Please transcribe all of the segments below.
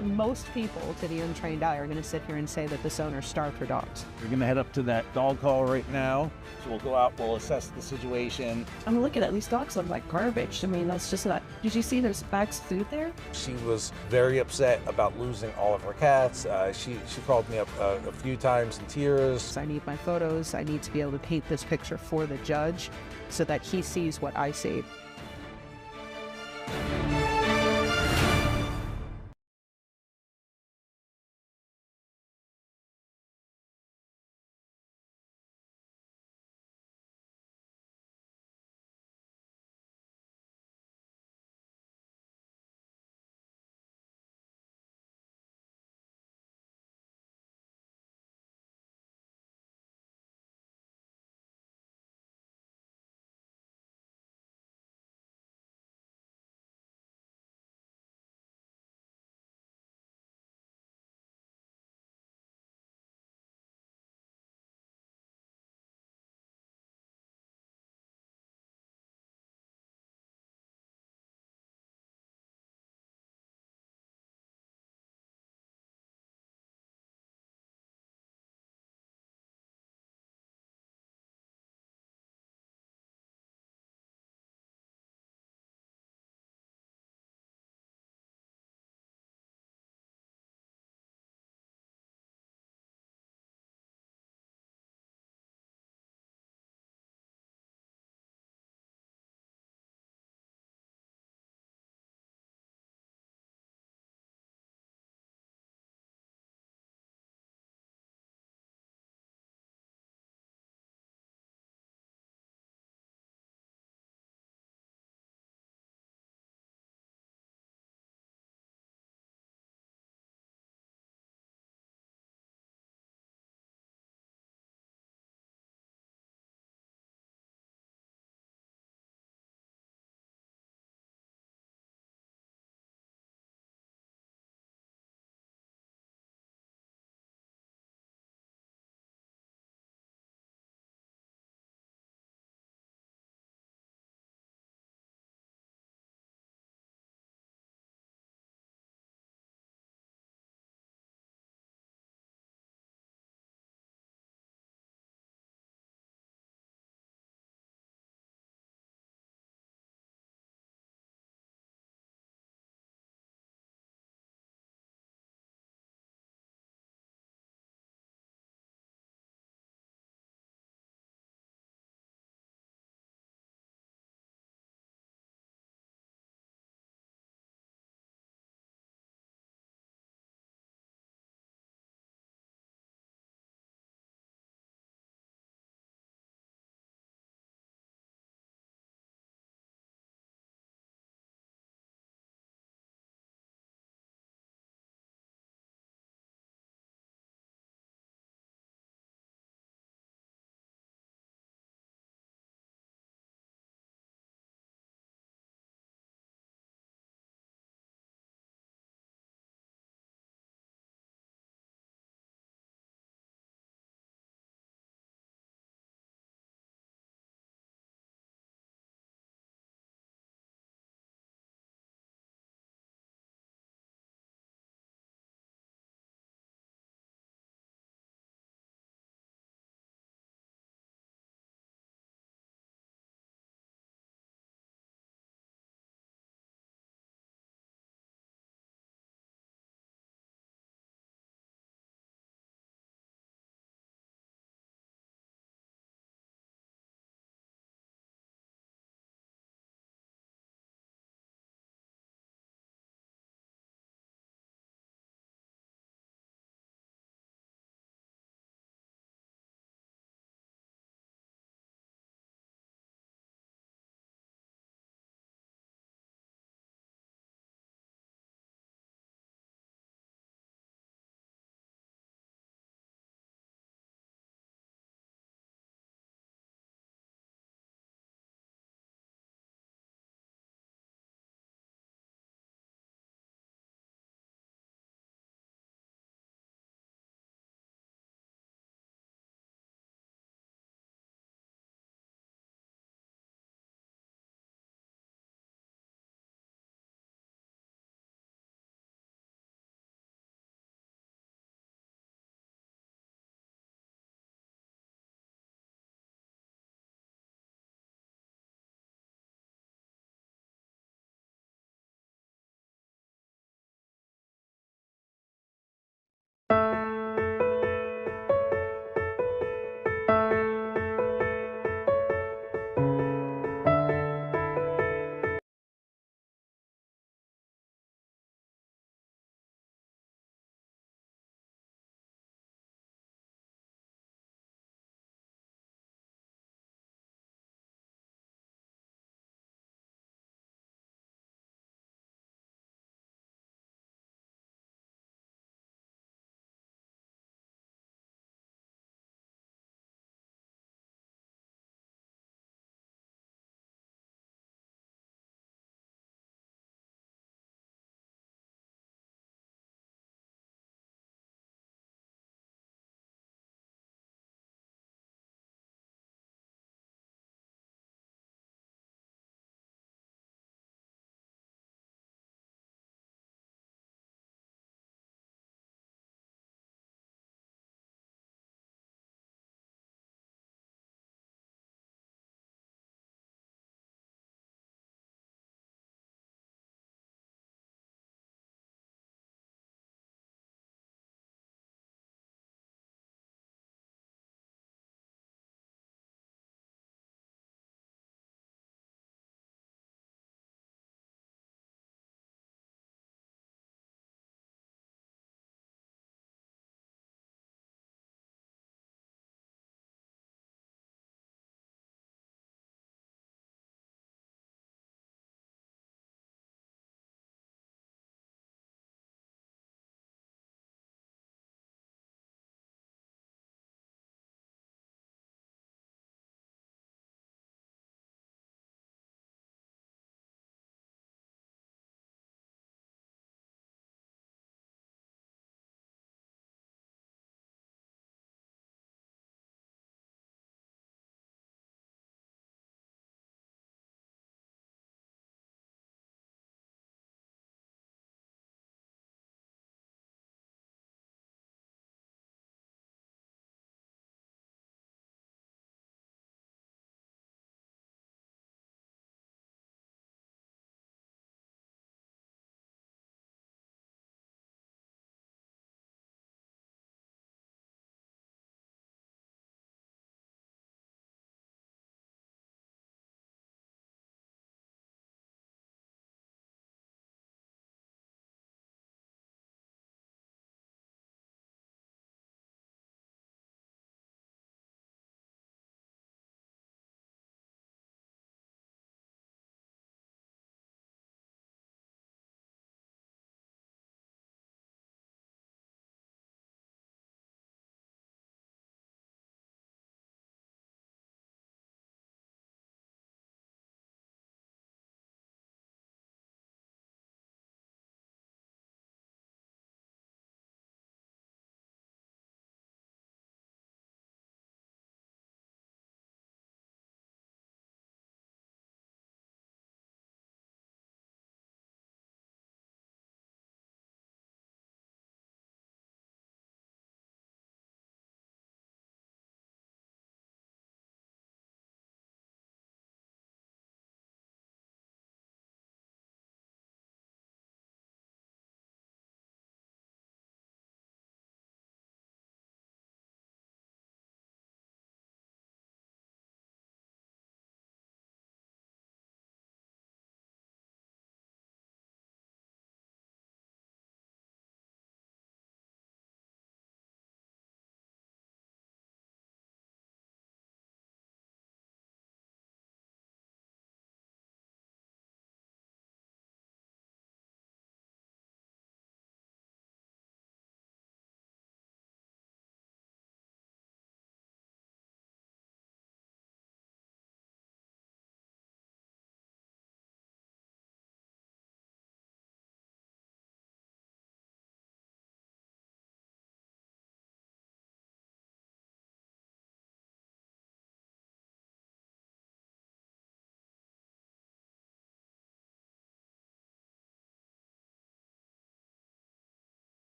Most people, to the untrained eye, are going to sit here and say that this owner starved her dogs. We're going to head up to that dog call right now. So we'll go out, we'll assess the situation. I mean, look at it. These dogs look like garbage. I mean, that's just not. Did you see there's bags of food there? She was very upset about losing all of her cats. She called me up a few times in tears. I need my photos. I need to be able to paint this picture for the judge so that he sees what I see.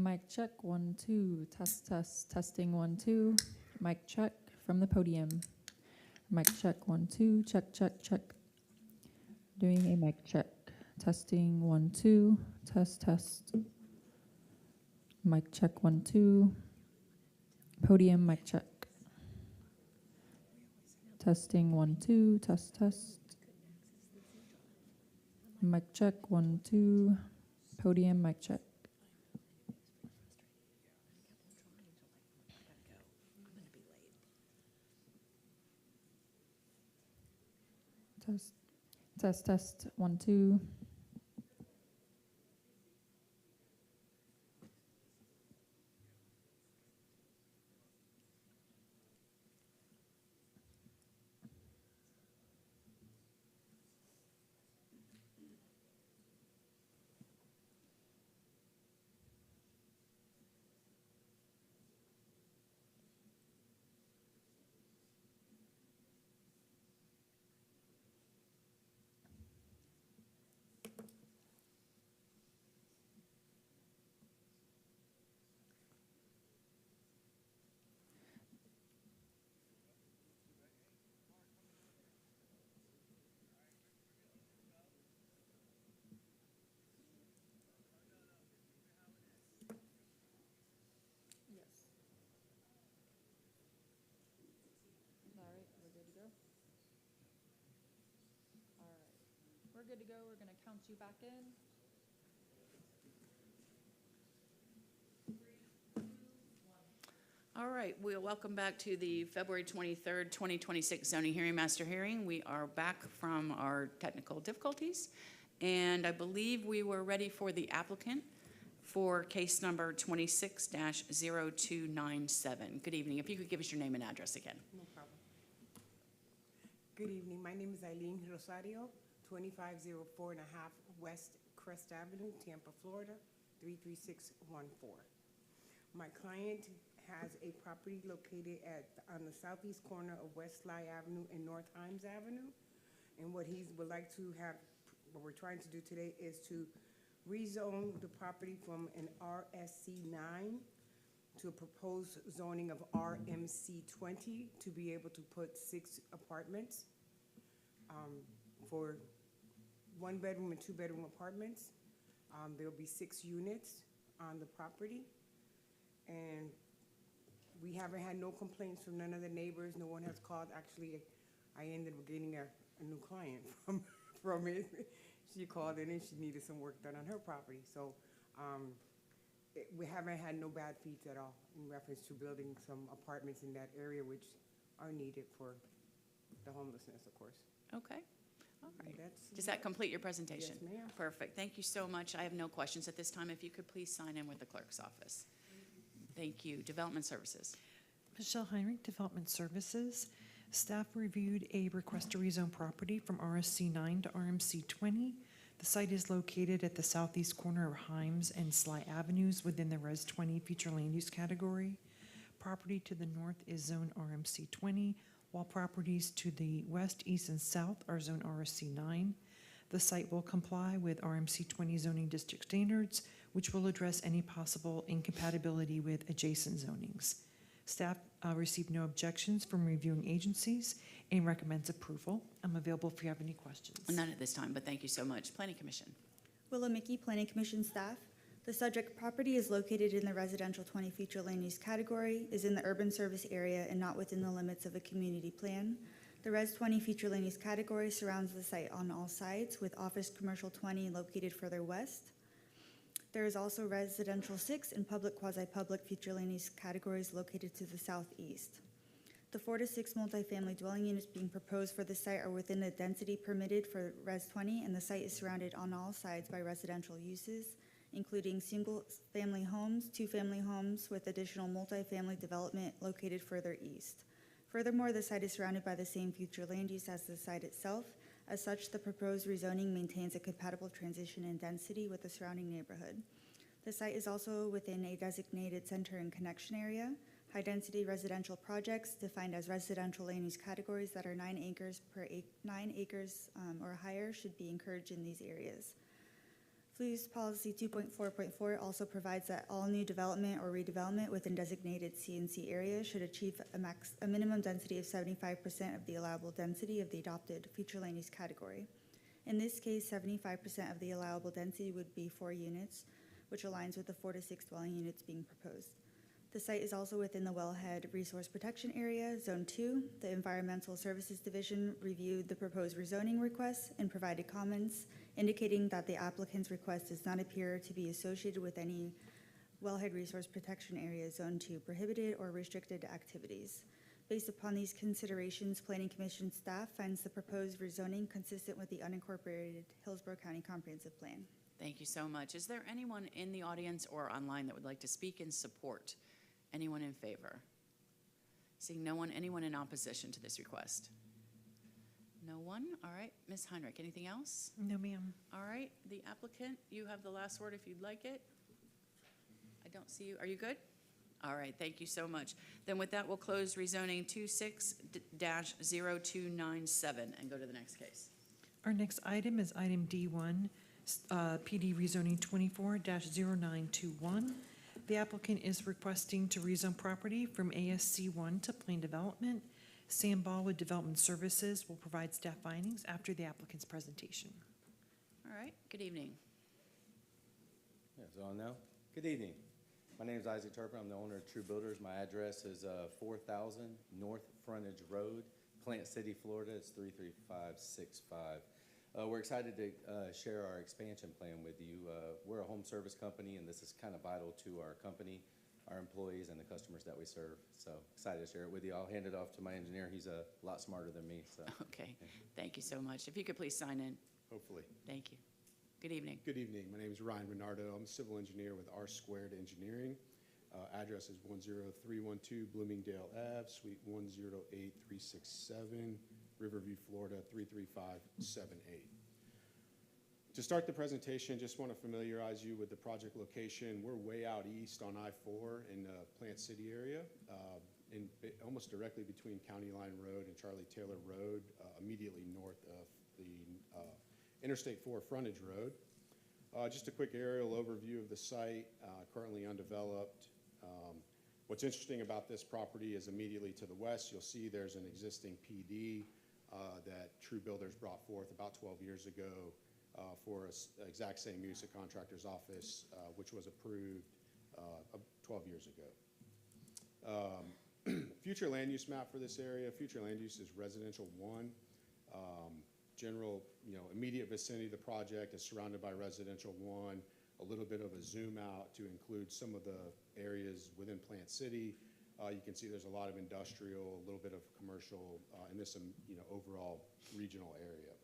Mic check, 1, 2, test, test, testing, 1, 2. Mic check from the podium. Mic check, 1, 2, check, check, check. Doing a mic check. Testing, 1, 2, test, test. Mic check, 1, 2. Podium, mic check. Testing, 1, 2, test, test. Mic check, 1, 2. Podium, mic check. Test, test, test, 1, 2. We're good to go. We're going to count you back in. 3, 2, 1. All right, we'll welcome back to the February 23rd, 2026 zoning hearing, master hearing. We are back from our technical difficulties, and I believe we were ready for the applicant for case number 26-0297. Good evening. If you could give us your name and address again. No problem. Good evening. My name is Eileen Rosario, 2504 and a half West Crest Avenue, Tampa, Florida, 33614. My client has a property located on the southeast corner of West Sly Avenue and North Himes Avenue. And what he would like to have, what we're trying to do today is to rezone the property from an RSC 9 to a proposed zoning of RMC 20 to be able to put 6 apartments for 1-bedroom and 2-bedroom apartments. There'll be 6 units on the property, and we haven't had no complaints from none of the neighbors. No one has called. Actually, I ended up getting a new client from it. She called in and she needed some work done on her property. So we haven't had no bad feeds at all in reference to building some apartments in that area, which are needed for the homelessness, of course. Okay. All right. Does that complete your presentation? Yes, ma'am. Perfect. Thank you so much. I have no questions at this time. If you could please sign in with the clerk's office. Thank you. Development Services. Michelle Heinrich, Development Services. Staff reviewed a request to rezone property from RSC 9 to RMC 20. The site is located at the southeast corner of Himes and Sly Avenues within the Res 20 future land use category. Property to the north is zone RMC 20, while properties to the west, east, and south are zone RSC 9. The site will comply with RMC 20 zoning district standards, which will address any possible incompatibility with adjacent zonings. Staff received no objections from reviewing agencies and recommends approval. I'm available if you have any questions. None at this time, but thank you so much. Planning Commission. Willa Mickey, Planning Commission staff. The subject property is located in the residential 20 future land use category, is in the urban service area, and not within the limits of a community plan. The Res 20 future land use category surrounds the site on all sides, with Office Commercial 20 located further west. There is also Residential 6 and Public Quasi-Public future land use categories located to the southeast. The 4 to 6 multifamily dwelling units being proposed for the site are within the density permitted for Res 20, and the site is surrounded on all sides by residential uses, including single-family homes, 2-family homes, with additional multifamily development located further east. Furthermore, the site is surrounded by the same future land use as the site itself. As such, the proposed rezoning maintains a compatible transition in density with the surrounding neighborhood. The site is also within a designated center and connection area. High-density residential projects defined as residential land use categories that are 9 acres or higher should be encouraged in these areas. Flu's policy 2.4.4 also provides that all new development or redevelopment within designated C&C areas should achieve a minimum density of 75% of the allowable density of the adopted future land use category. In this case, 75% of the allowable density would be 4 units, which aligns with the 4 to 6 dwelling units being proposed. The site is also within the Wellhead Resource Protection Area, Zone 2. The Environmental Services Division reviewed the proposed rezoning requests and provided comments, indicating that the applicant's request does not appear to be associated with any Wellhead Resource Protection Area Zone 2 prohibited or restricted activities. Based upon these considerations, Planning Commission staff finds the proposed rezoning consistent with the unincorporated Hillsborough County Comprehensive Plan. Thank you so much. Is there anyone in the audience or online that would like to speak in support? Anyone in favor? Seeing no one, anyone in opposition to this request? No one? All right. Ms. Heinrich, anything else? No, ma'am. All right. The applicant, you have the last word if you'd like it. I don't see you. Are you good? All right. Thank you so much. Then with that, we'll close rezoning 26-0297 and go to the next case. Our next item is item D1, PD rezoning 24-0921. The applicant is requesting to rezone property from ASC1 to Plain Development. Sam Ball with Development Services will provide staff findings after the applicant's presentation. All right. Good evening. Yeah, is it on now? Good evening. My name is Isaac Turpin. I'm the owner of True Builders. My address is 4000 North Frontage Road, Plant City, Florida. It's 33565. We're excited to share our expansion plan with you. We're a home service company, and this is kind of vital to our company, our employees, and the customers that we serve. So excited to share it with you. I'll hand it off to my engineer. He's a lot smarter than me. So. Okay. Thank you so much. If you could please sign in. Hopefully. Thank you. Good evening. Good evening. My name is Ryan Renardo. I'm a civil engineer with R Squared Engineering. Address is 10312 Bloomingdale Ave, Suite 108367, Riverview, Florida 33578. To start the presentation, just want to familiarize you with the project location. We're way out east on I-4 in the Plant City area, almost directly between County Line Road and Charlie Taylor Road, immediately north of the Interstate 4 frontage road. Just a quick aerial overview of the site, currently undeveloped. What's interesting about this property is immediately to the west, you'll see there's an existing PD that True Builders brought forth about 12 years ago for an exact same use, a contractor's office, which was approved 12 years ago. Future land use map for this area. Future land use is residential 1. General, immediate vicinity of the project is surrounded by residential 1. A little bit of a zoom out to include some of the areas within Plant City. You can see there's a lot of industrial, a little bit of commercial in this, overall regional area.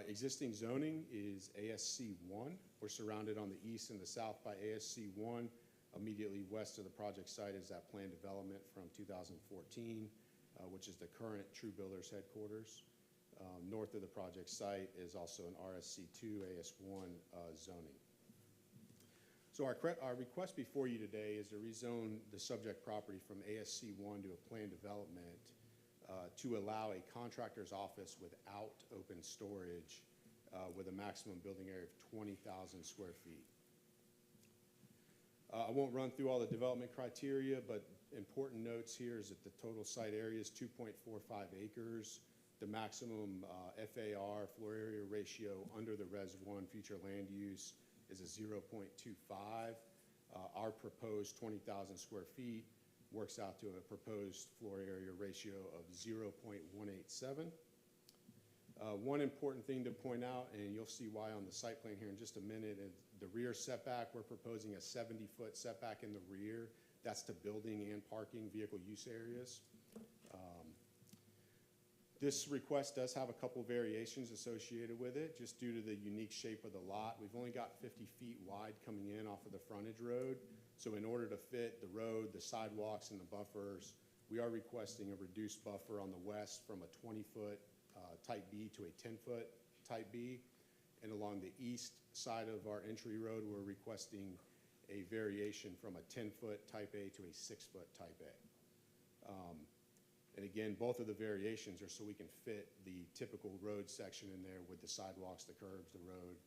Existing zoning is ASC1. We're surrounded on the east and the south by ASC1. Immediately west of the project site is that planned development from 2014, which is the current True Builders headquarters. North of the project site is also an RSC2 AS1 zoning. So our request before you today is to rezone the subject property from ASC1 to a planned development to allow a contractor's office without open storage with a maximum building area of 20,000 square feet. I won't run through all the development criteria, but important notes here is that the total site area is 2.45 acres. The maximum FAR, floor area ratio, under the Res 1 future land use is a 0.25. Our proposed 20,000 square feet works out to a proposed floor area ratio of 0.187. One important thing to point out, and you'll see why on the site plan here in just a minute, is the rear setback. We're proposing a 70-foot setback in the rear. That's to building and parking vehicle use areas. This request does have a couple variations associated with it, just due to the unique shape of the lot. We've only got 50 feet wide coming in off of the frontage road. So in order to fit the road, the sidewalks, and the buffers, we are requesting a reduced buffer on the west from a 20-foot type B to a 10-foot type B. And along the east side of our entry road, we're requesting a variation from a 10-foot type A to a 6-foot type A. And again, both of the variations are so we can fit the typical road section in there with the sidewalks, the curbs, the road,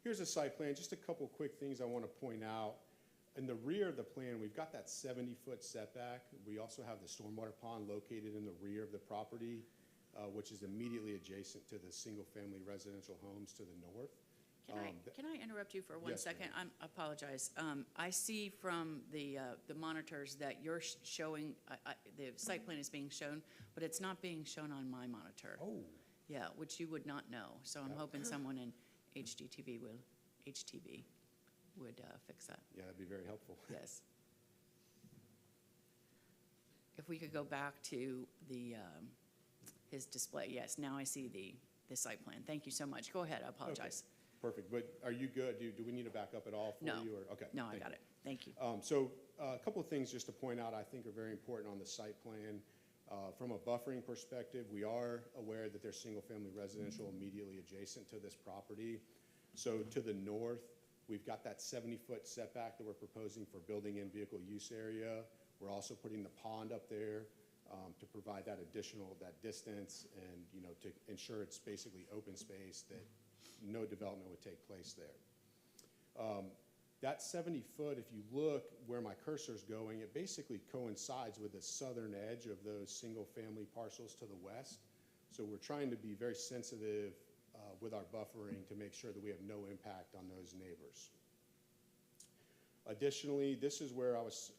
here's a site plan. Just a couple quick things I want to point out. In the rear of the plan, we've got that 70-foot setback. We also have the stormwater pond located in the rear of the property, which is immediately adjacent to the single-family residential homes to the north. Can I interrupt you for one Yes, second? ma'am. I apologize. I see from the monitors that you're showing, the site plan is being shown, but it's not being shown on my monitor. Oh. Yeah, which you would not know. So I'm Yeah. hoping someone in HTV would fix that. Yeah, that'd be very helpful. Yes. If we could go back to the, his display. Yes, now I see the site plan. Thank you so much. Go ahead, I apologize. Okay. Perfect, but are you good? Do we need to back up at all for No. you? Or okay. No, I thank got you. it. Thank you. So a couple of things just to point out I think are very important on the site plan. From a buffering perspective, we are aware that there's single-family residential immediately adjacent to this property. So to the north, we've got that 70-foot setback that we're proposing for building in vehicle use area. We're also putting the pond up there to provide that additional, that distance and, you know, to ensure it's basically open space that no development would take place there. That 70-foot, if you look where my cursor's going, it basically coincides with the southern edge of those single-family parcels to the west. So we're trying to be very sensitive with our buffering to make sure that we have no impact on those neighbors. Additionally, this is where I was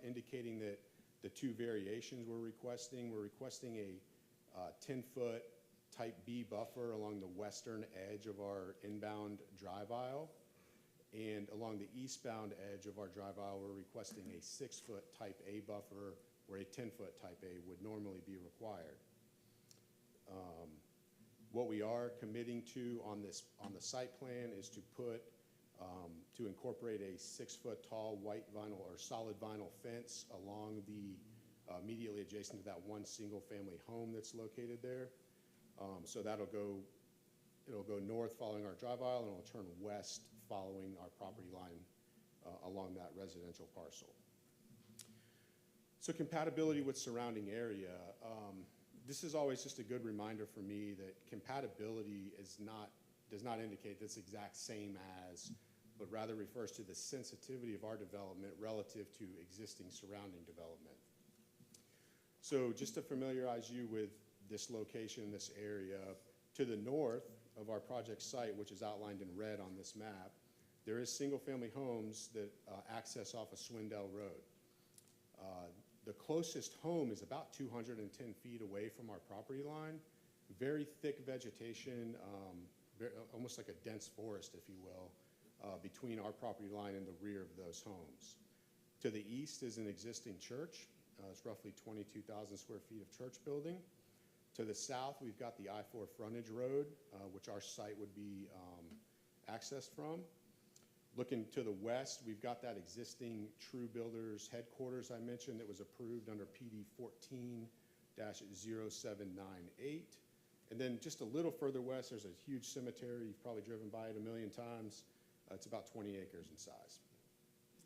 indicating that the two variations we're requesting. We're requesting a 10-foot type B buffer along the western edge of our inbound drive aisle. And along the eastbound edge of our drive aisle, we're requesting a 6-foot type A buffer where a 10-foot type A would normally be required. What we are committing to on the site plan is to to incorporate a 6-foot tall white vinyl or solid vinyl fence along the immediately adjacent to that one single-family home that's located there. So it'll go north following our drive aisle, and it'll turn west following our property line along that residential parcel. So compatibility with surrounding area. This is always just a good reminder for me that compatibility does not indicate this exact same as, but rather refers to the sensitivity of our development relative to existing surrounding development. So just to familiarize you with this location, this area, to the north of our project site, which is outlined in red on this map, there is single-family homes that access off of Swindell Road. The closest home is about 210 feet away from our property line. Very thick vegetation, almost like a dense forest, if you will, between our property line and the rear of those homes. To the east is an existing church. It's roughly 22,000 square feet of church building. To the south, we've got the I-4 frontage road, which our site would be accessed from. Looking to the west, we've got that existing True Builders headquarters I mentioned that was approved under PD 14-0798. And then just a little further west, there's a huge cemetery. You've probably driven by it a million times. It's about 20 acres in size.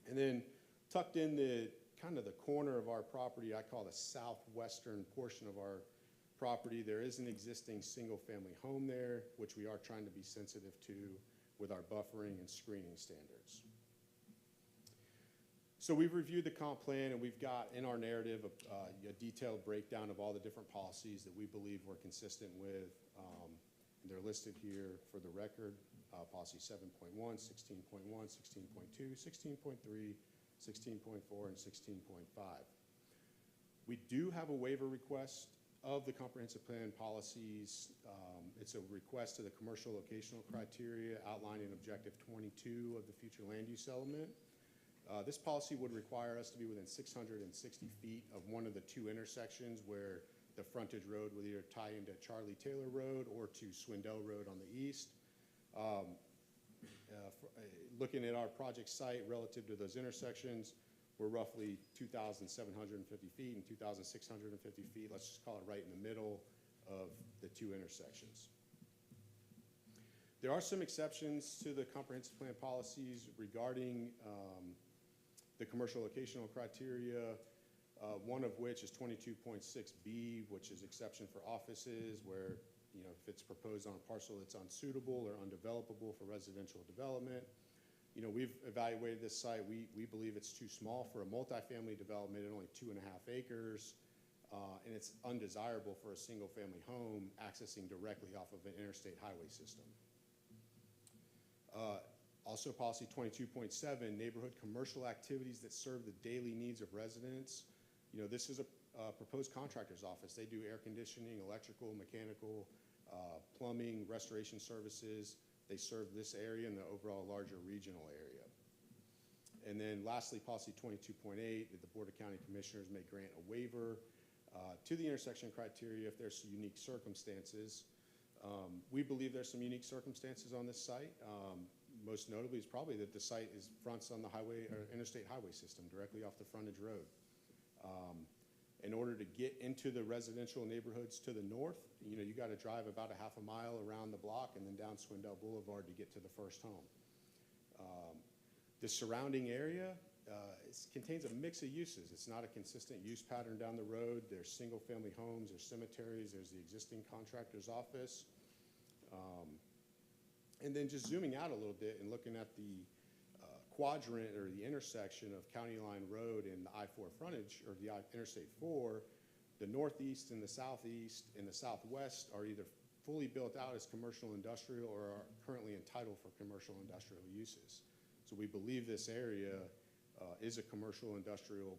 And then tucked in the kind of the corner of our property, I call the southwestern portion of our property, there is an existing single-family home there, which we are trying to be sensitive to with our buffering and screening standards. So we've reviewed the comp plan, and we've got in our narrative a detailed breakdown of all the different policies that we believe we're consistent with. And they're listed here for the record. Policy 7.1, 16.1, 16.2, 16.3, 16.4, and 16.5. We do have a waiver request of the comprehensive plan policies. It's a request to the commercial locational criteria outlined in Objective 22 of the future land use element. This policy would require us to be within 660 feet of one of the two intersections where the frontage road would either tie into Charlie Taylor Road or to Swindell Road on the east. Looking at our project site relative to those intersections, we're roughly 2,750 feet and 2,650 feet. Let's just call it right in the middle of the two intersections. There are some exceptions to the comprehensive plan policies regarding the commercial locational criteria, one of which is 22.6B, which is exception for offices where You know, if it's proposed on a parcel that's unsuitable or undevelopable for residential development. You know, we've evaluated this site. We believe it's too small for a multifamily development at only 2.5 acres, and it's undesirable for a single-family home accessing directly off of an interstate highway system. Also, policy 22.7, neighborhood commercial activities that serve the daily needs of residents. You know, this is a proposed contractor's office. They do air conditioning, electrical, mechanical, plumbing, restoration services. They serve this area and the overall larger regional area. And then lastly, policy 22.8, that the Board of County Commissioners may grant a waiver to the intersection criteria if there's unique circumstances. We believe there's some unique circumstances on this site. Most notably is probably that the site fronts on the highway or interstate highway system directly off the frontage road. In order to get into the residential neighborhoods to the north, you know, you got to drive about a half a mile around the block and then down Swindell Boulevard to get to the first home. The surrounding area contains a mix of uses. It's not a consistent use pattern down the road. There's single-family homes, there's cemeteries, there's the existing contractor's office. And then just zooming out a little bit and looking at the quadrant or the intersection of County Line Road and the I-4 frontage, or the Interstate 4, the northeast and the southeast and the southwest are either fully built out as commercial industrial or are currently entitled for commercial industrial uses. So we believe this area is a commercial industrial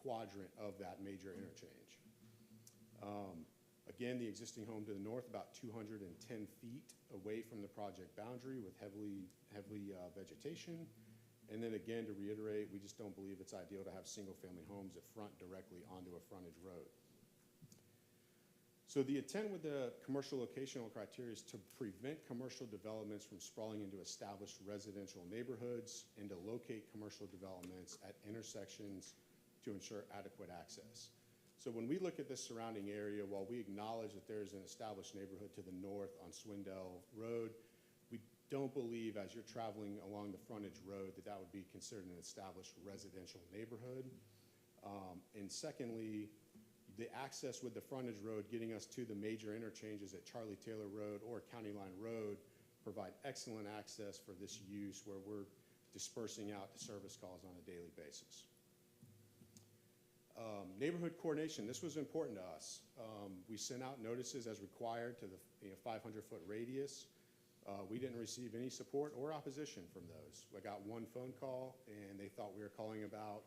quadrant of that major interchange. Again, the existing home to the north, about 210 feet away from the project boundary with heavy vegetation. And then again, to reiterate, we just don't believe it's ideal to have single-family homes that front directly onto a frontage road. So the intent with the commercial locational criteria is to prevent commercial developments from sprawling into established residential neighborhoods and to locate commercial developments at intersections to ensure adequate access. So when we look at this surrounding area, while we acknowledge that there's an established neighborhood to the north on Swindell Road, we don't believe as you're traveling along the frontage road that would be considered an established residential neighborhood. And secondly, the access with the frontage road getting us to the major interchanges at Charlie Taylor Road or County Line Road provide excellent access for this use where we're dispersing out to service calls on a daily basis. Neighborhood coordination, this was important to us. We sent out notices as required to the 500-foot radius. We didn't receive any support or opposition from those. I got one phone call and they thought we were calling about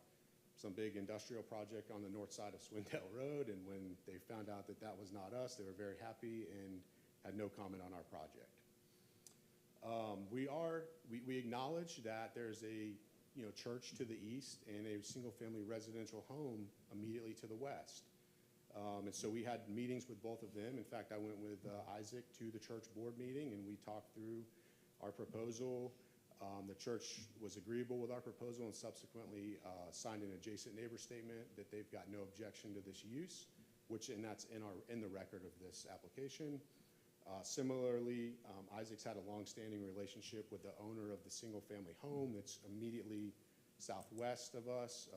some big industrial project on the north side of Swindell Road, and when they found out that that was not us, they were very happy and had no comment on our project. We acknowledge that there's a church to the east and a single-family residential home immediately to the west. And so we had meetings with both of them. In fact, I went with Isaac to the church board meeting and we talked through our proposal. The church was agreeable with our proposal and subsequently signed an adjacent neighbor statement that they've got no objection to this use, and that's in the record of this application. Similarly, Isaac's had a long-standing relationship with the owner of the single-family home that's immediately southwest of us.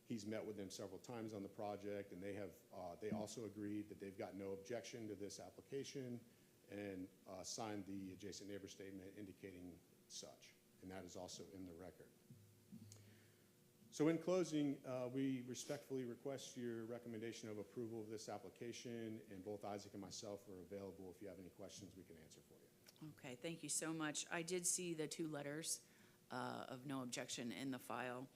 He's met with them several times on the project, and they also agreed that they've got no objection to this application and signed the adjacent neighbor statement indicating such, and that is also in the record. So in closing, we respectfully request your recommendation of approval of this application, and both Isaac and myself are available. If you have any questions, we can answer for you. Okay, thank you so much. I did see the 2 letters of no objection in the file.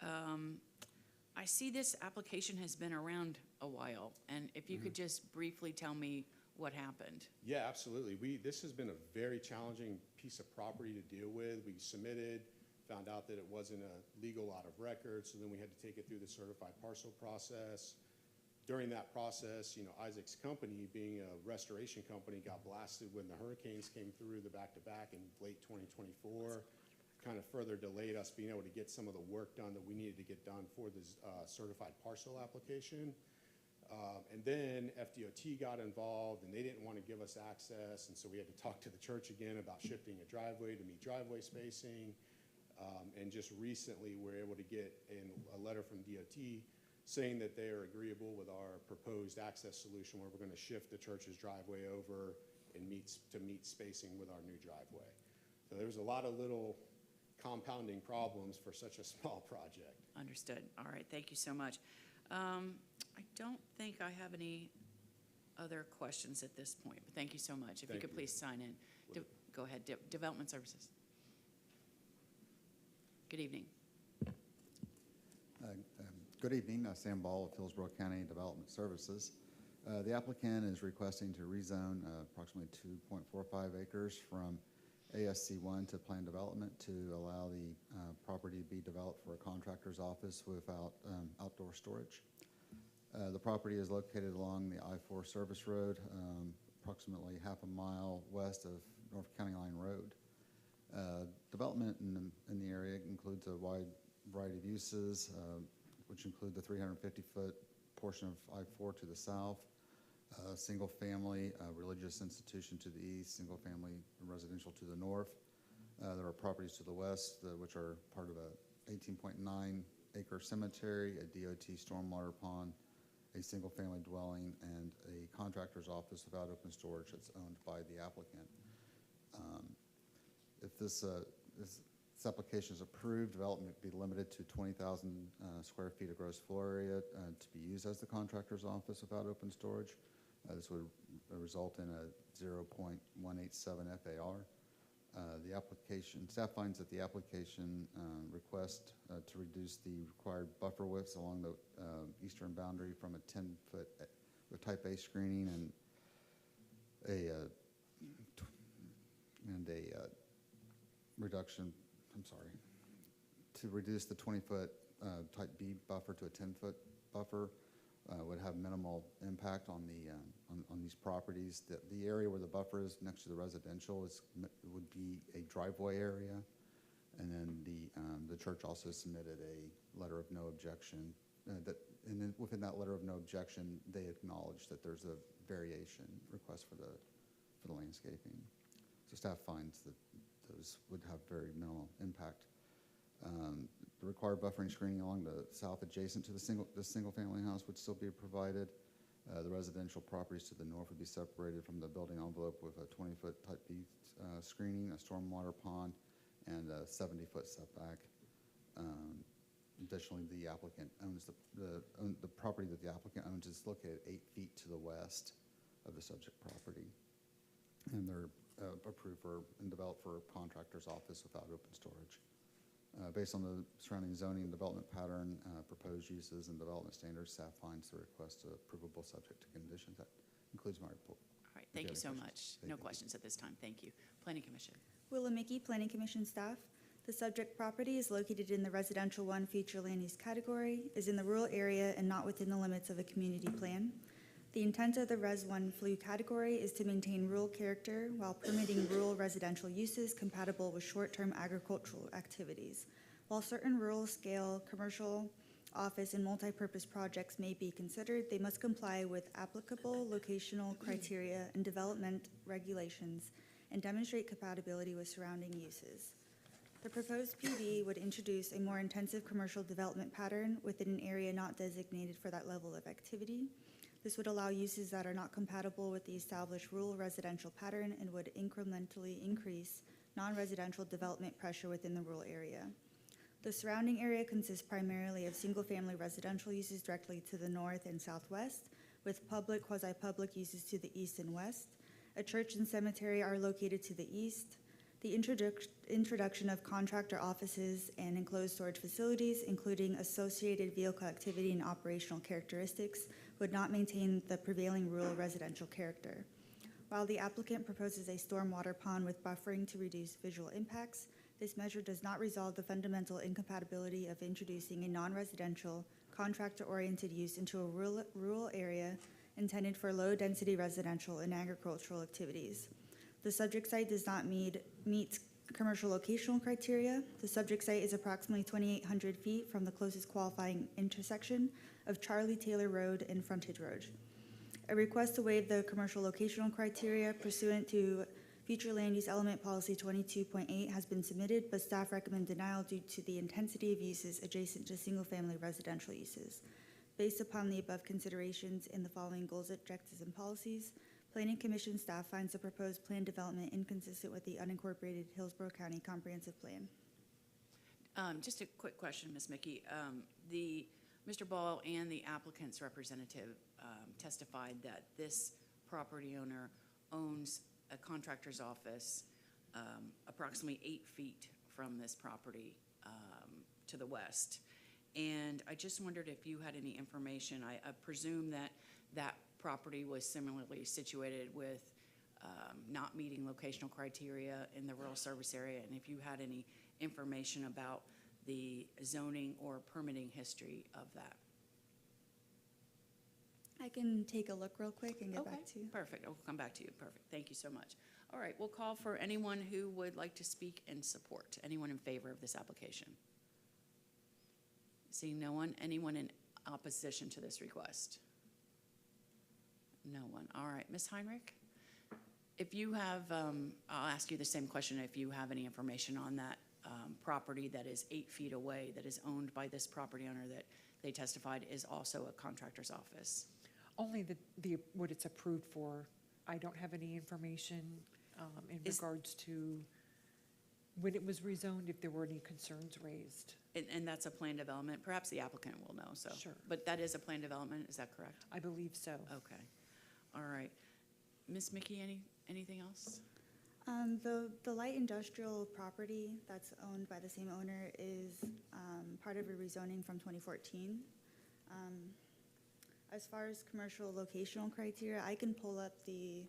I see this application has been around a while, and if you could just briefly tell me what happened. Yeah, absolutely. This has been a very challenging piece of property to deal with. We submitted, found out that it wasn't a legal lot of records, so then we had to take it through the certified parcel process. During that process, Isaac's company, being a restoration company, got blasted when the hurricanes came through the back-to-back in late 2024. Kind of further delayed us being able to get some of the work done that we needed to get done for the certified parcel application. And then FDOT got involved and they didn't want to give us access, and so we had to talk to the church again about shifting a driveway to meet driveway spacing. And just recently we were able to get a letter from DOT saying that they are agreeable with our proposed access solution where we're going to shift the church's driveway over and meet spacing with our new driveway. So there's a lot of little compounding problems for such a small project. Understood. All right, thank you so much. I don't think I have any other questions at this point, but thank you so much. If you could please sign in. Go ahead, Development Services. Good evening. Good evening, Sam Ball of Hillsborough County Development Services. The applicant is requesting to rezone approximately 2.45 acres from ASC1 to planned development to allow the property to be developed for a contractor's office without outdoor storage. The property is located along the I-4 service road, approximately half a mile west of North County Line Road. Development in the area includes a wide variety of uses, which include the 350-foot portion of I-4 to the south, single-family religious institution to the east, single-family residential to the north. There are properties to the west, which are part of a 18.9-acre cemetery, a DOT stormwater pond, a single-family dwelling, and a contractor's office without open storage that's owned by the applicant. If this application is approved, development would be limited to 20,000 square feet of gross floor area to be used as the contractor's office without open storage. This would result in a 0.187 FAR. The application, staff finds that the application request to reduce the required buffer widths along the eastern boundary from a 10-foot with type A screening and a reduction, to reduce the 20-foot type B buffer to a 10-foot buffer would have minimal impact on the on these properties. The area where the buffer is next to the residential would be a driveway area, and then the church also submitted a letter of no objection. And then within that letter of no objection, they acknowledged that there's a variation request for the landscaping. So staff finds that those would have very minimal impact. The required buffering screening along the south adjacent to the single-family house would still be provided. The residential properties to the north would be separated from the building envelope with a 20-foot type B screening, a stormwater pond, and a 70-foot setback. Additionally, the applicant owns the property that the applicant owns is located 8 feet to the west of the subject property, and they're approved for and developed for a contractor's office without open storage. Based on the surrounding zoning and development pattern, proposed uses, and development standards, staff finds the request approvable subject to conditions. That concludes my report. All right, thank you so much. No questions at this time. Thank you. Planning Commission. Willamicki Planning Commission staff. The subject property is located in the Residential 1 Future Land Use category, is in the rural area and not within the limits of a community plan. The intent of the Res 1 FLU category is to maintain rural character while permitting rural residential uses compatible with short-term agricultural activities. While certain rural-scale commercial, office, and multi-purpose projects may be considered, they must comply with applicable locational criteria and development regulations and demonstrate compatibility with surrounding uses. The proposed PV would introduce a more intensive commercial development pattern within an area not designated for that level of activity. This would allow uses that are not compatible with the established rural residential pattern and would incrementally increase non-residential development pressure within the rural area. The surrounding area consists primarily of single-family residential uses directly to the north and southwest, with public, quasi-public uses to the east and west. A church and cemetery are located to the east. The introduction of contractor offices and enclosed storage facilities, including associated vehicle activity and operational characteristics, would not maintain the prevailing rural residential character. While the applicant proposes a stormwater pond with buffering to reduce visual impacts, this measure does not resolve the fundamental incompatibility of introducing a non-residential, contractor-oriented use into a rural area intended for low-density residential and agricultural activities. The subject site does not meet commercial locational criteria. The subject site is approximately 2,800 feet from the closest qualifying intersection of Charlie Taylor Road and Frontage Road. A request to waive the commercial locational criteria pursuant to Future Land Use Element Policy 22.8 has been submitted, but staff recommend denial due to the intensity of uses adjacent to single-family residential uses. Based upon the above considerations and the following goals, objectives, and policies, Planning Commission staff finds the proposed plan development inconsistent with the unincorporated Hillsborough County Comprehensive Plan. Just a quick question, Ms. Mickey. Mr. Ball and the applicant's representative testified that this property owner owns a contractor's office approximately 8 feet from this property to the west. And I just wondered if you had any information. I presume that that property was similarly situated with not meeting locational criteria in the rural service area, and if you had any information about the zoning or permitting history of that. I can take a look real quick and get back to you. Perfect. I'll come back to you. Perfect. Thank you so much. All right, we'll call for anyone who would like to speak in support. Anyone in favor of this application? Seeing no one. Anyone in opposition to this request? No one. All right, Ms. Heinrich, if you have, I'll ask you the same question, if you have any information on that property that is 8 feet away, that is owned by this property owner that they testified is also a contractor's office. Only what it's approved for. I don't have any information in regards to when it was rezoned, if there were any concerns raised. And that's a plan development. Perhaps the applicant will know, so. Sure. But that is a plan development, is that correct? I believe so. Okay. All right. Ms. Mickey, anything else? The light industrial property that's owned by the same owner is part of a rezoning from 2014. As far as commercial locational criteria, I can pull up the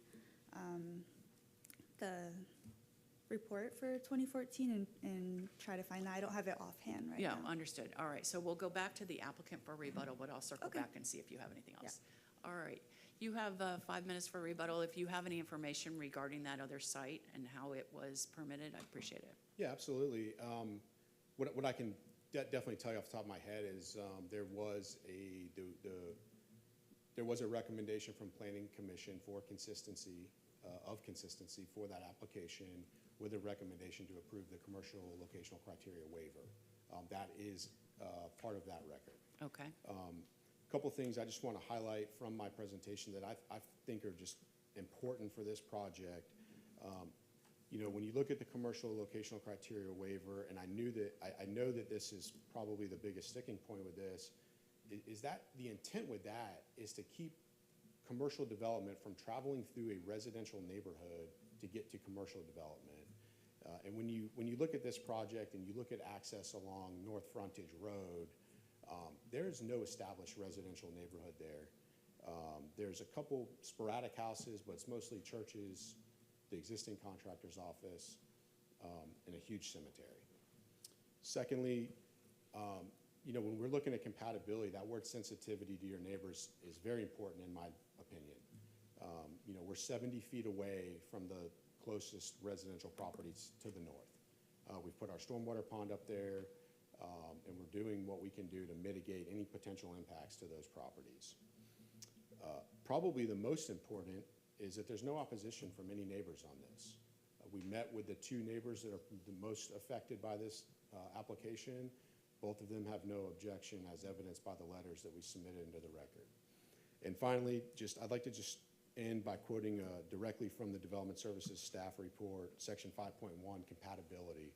report for 2014 and try to find that. I don't have it offhand right now. Yeah, understood. All right, so we'll go back to the applicant for rebuttal, but I'll circle Okay. back and see if you have anything else. All right. You have 5 minutes for rebuttal. If you have any information regarding that other site and how it was permitted, I'd appreciate it. Yeah, absolutely. What I can definitely tell you off the top of my head is there was a recommendation from Planning Commission for consistency for that application with a recommendation to approve the commercial locational criteria waiver. That is part of that record. Okay. Couple things I just want to highlight from my presentation that I think are just important for this project. When you look at the commercial locational criteria waiver, and I know that this is probably the biggest sticking point with this, is that the intent with that is to keep commercial development from traveling through a residential neighborhood to get to commercial development. And when you look at this project and you look at access along North Frontage Road, there is no established residential neighborhood there. There's a couple sporadic houses, but it's mostly churches, the existing contractor's office, and a huge cemetery. Secondly, when we're looking at compatibility, that word sensitivity to your neighbors is very important in my opinion. We're 70 feet away from the closest residential properties to the north. We've put our stormwater pond up there, and we're doing what we can do to mitigate any potential impacts to those properties. Probably the most important is that there's no opposition from any neighbors on this. We met with the 2 neighbors that are the most affected by this application. Both of them have no objection, as evidenced by the letters that we submitted into the record. And finally, I'd like to just end by quoting directly from the Development Services staff report, section 5.1, compatibility.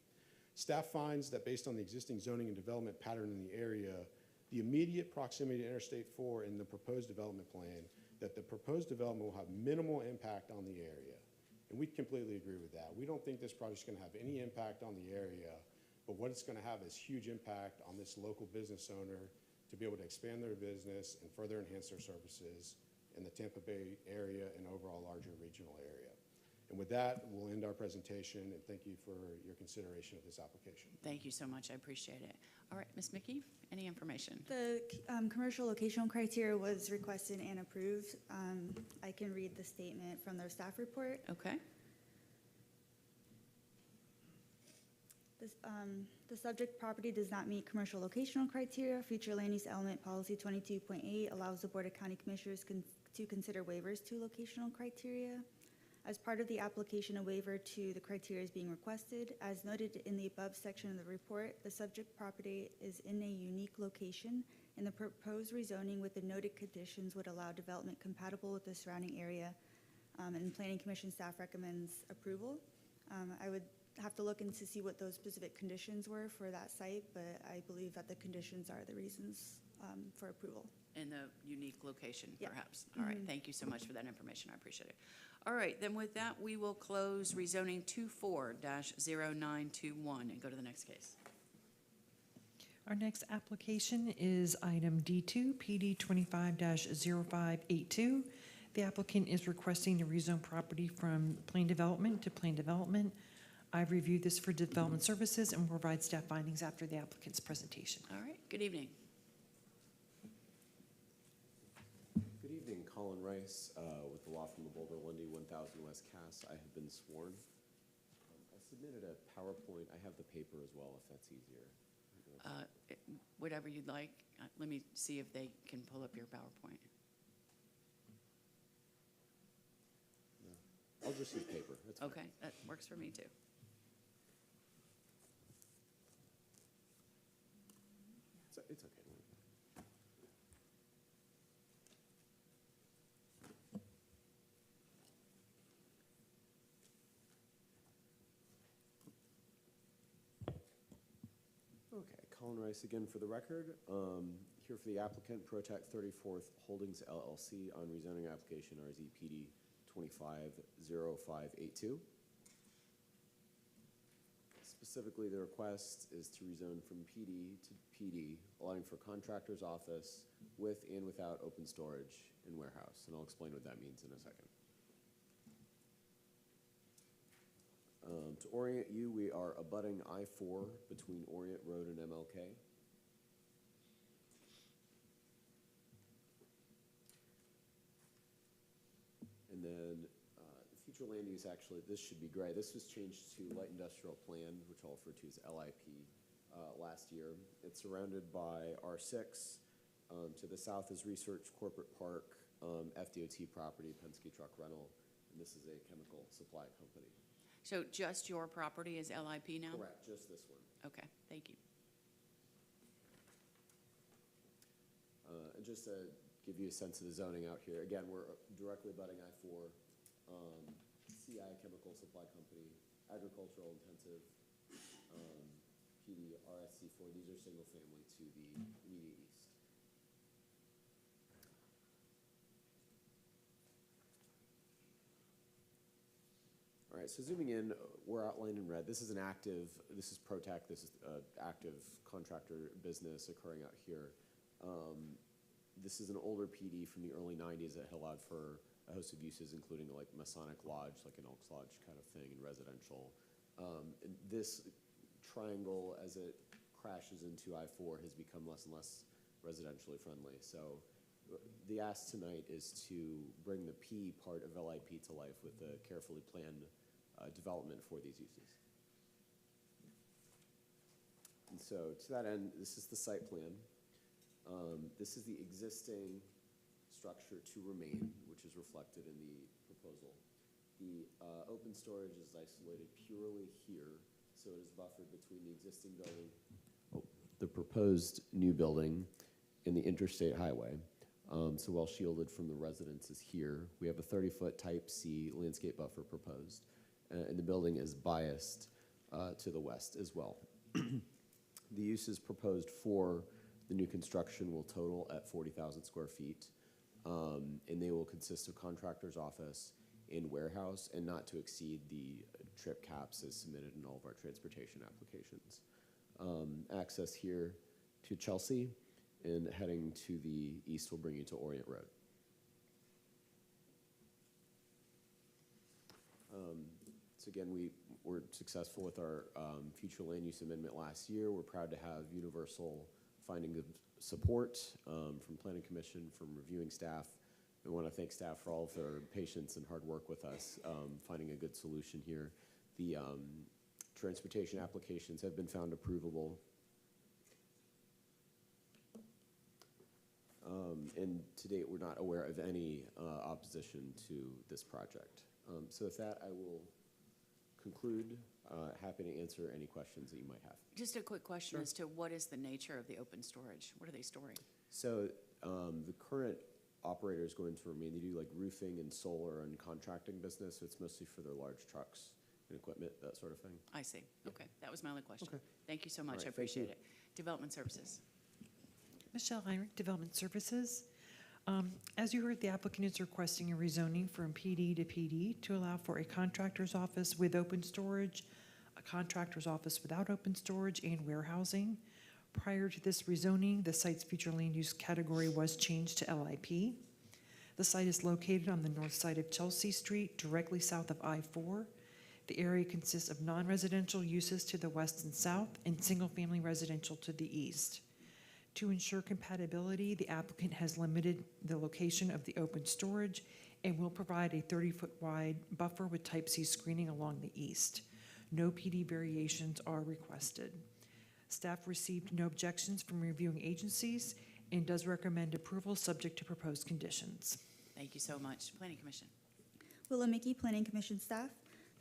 Staff finds that based on the existing zoning and development pattern in the area, the immediate proximity to Interstate 4 in the proposed development plan, that the proposed development will have minimal impact on the area. And we completely agree with that. We don't think this project's going to have any impact on the area, but what it's going to have is huge impact on this local business owner to be able to expand their business and further enhance their services in the Tampa Bay area and overall larger regional area. And with that, we'll end our presentation, and thank you for your consideration of this application. Thank you so much. I appreciate it. All right, Ms. Mickey, any information? The commercial locational criteria was requested and approved. I can read the statement from their staff report. Okay. The subject property does not meet commercial locational criteria. Future land use element policy 22.8 allows the Board of County Commissioners to consider waivers to locational criteria. As part of the application, a waiver to the criteria is being requested. As noted in the above section of the report, the subject property is in a unique location, and the proposed rezoning with the noted conditions would allow development compatible with the surrounding area, and Planning Commission staff recommends approval. I would have to look in to see what those specific conditions were for that site, but I believe that the conditions are the reasons for approval. In the unique location, Yeah. perhaps. All right, thank you so much for that information. I appreciate it. All right, then with that, we will close rezoning 24-0921 and go to the next case. Our next application is item D2, PD 25-0582. The applicant is requesting to rezone property from plain development to plain development. I've reviewed this for development services and will provide staff findings after the applicant's presentation. All right, good evening. Good evening, Colin Rice with the law firm of Boulder Lundy, 1000 West Cass. I have been sworn. I submitted a PowerPoint. I have the paper as well, if that's easier. Whatever you'd like. Let me see if they can pull up your PowerPoint. No. I'll just use paper. That's fine. Okay, that works for me too. It's okay. Okay, Colin Rice again for the record. Here for the applicant, Protect 34th Holdings LLC on rezoning application RZPD 250582. Specifically, the request is to rezone from PD to PD, allowing for contractor's office with and without open storage and warehouse, and I'll explain what that means in a second. To orient you, we are abutting I-4 between Orient Road and MLK. And then the future land use, actually, this should be gray. This was changed to light industrial plan, which I'll refer to as LIP, last year. It's surrounded by R6. To the south is Research Corporate Park, FDOT property, Penske Truck Rental, and this is a chemical supply company. So just your property is LIP now? Correct, just this one. Okay, thank you. And just to give you a sense of the zoning out here, again, we're directly abutting I-4, CI Chemical Supply Company, agricultural intensive, PD, RSC4. These are single family to the immediate east. All right, so zooming in, we're outlined in red. This is this is Protect, this is active contractor business occurring out here. This is an older PD from the early 90s that had allowed for a host of uses, including like Masonic Lodge, like an Elks Lodge kind of thing, and residential. And this triangle, as it crashes into I-4, has become less and less residentially friendly. So the ask tonight is to bring the P part of LIP to life with a carefully planned development for these uses. And so to that end, this is the site plan. This is the existing structure to remain, which is reflected in the proposal. The open storage is isolated purely here, so it is buffered between the existing building, the proposed new building, and the interstate highway. So well shielded from the residences here. We have a 30-foot type C landscape buffer proposed, and the building is biased to the west as well. The uses proposed for the new construction will total at 40,000 square feet, and they will consist of contractor's office and warehouse, and not to exceed the trip caps as submitted in all of our transportation applications. Access here to Chelsea, and heading to the east will bring you to Orient Road. So again, we were successful with our future land use amendment last year. We're proud to have universal finding of support from Planning Commission, from reviewing staff. We want to thank staff for all of their patience and hard work with us, finding a good solution here. The transportation applications have been found approvable. And to date, we're not aware of any opposition to this project. So with that, I will conclude. Happy to answer any questions that you might have. Just a quick question as to what is the nature of the open storage? What are they storing? So the current operator is going to remain, they do like roofing and solar and contracting business, so it's mostly for their large trucks and equipment, that sort of thing. I see. Okay, that was my only question. Okay. Thank you so All much. right, I thank you. appreciate it. Development Services. Michelle Heinrich, Development Services. As you heard, the applicant is requesting a rezoning from PD to PD to allow for a contractor's office with open storage, a contractor's office without open storage, and warehousing. Prior to this rezoning, the site's future land use category was changed to LIP. The site is located on the north side of Chelsea Street, directly south of I-4. The area consists of non-residential uses to the west and south and single-family residential to the east. To ensure compatibility, the applicant has limited the location of the open storage and will provide a 30-foot wide buffer with Type C screening along the east. No PD variations are requested. Staff received no objections from reviewing agencies and does recommend approval subject to proposed conditions. Thank you so much. Planning Commission. Willamette Planning Commission staff.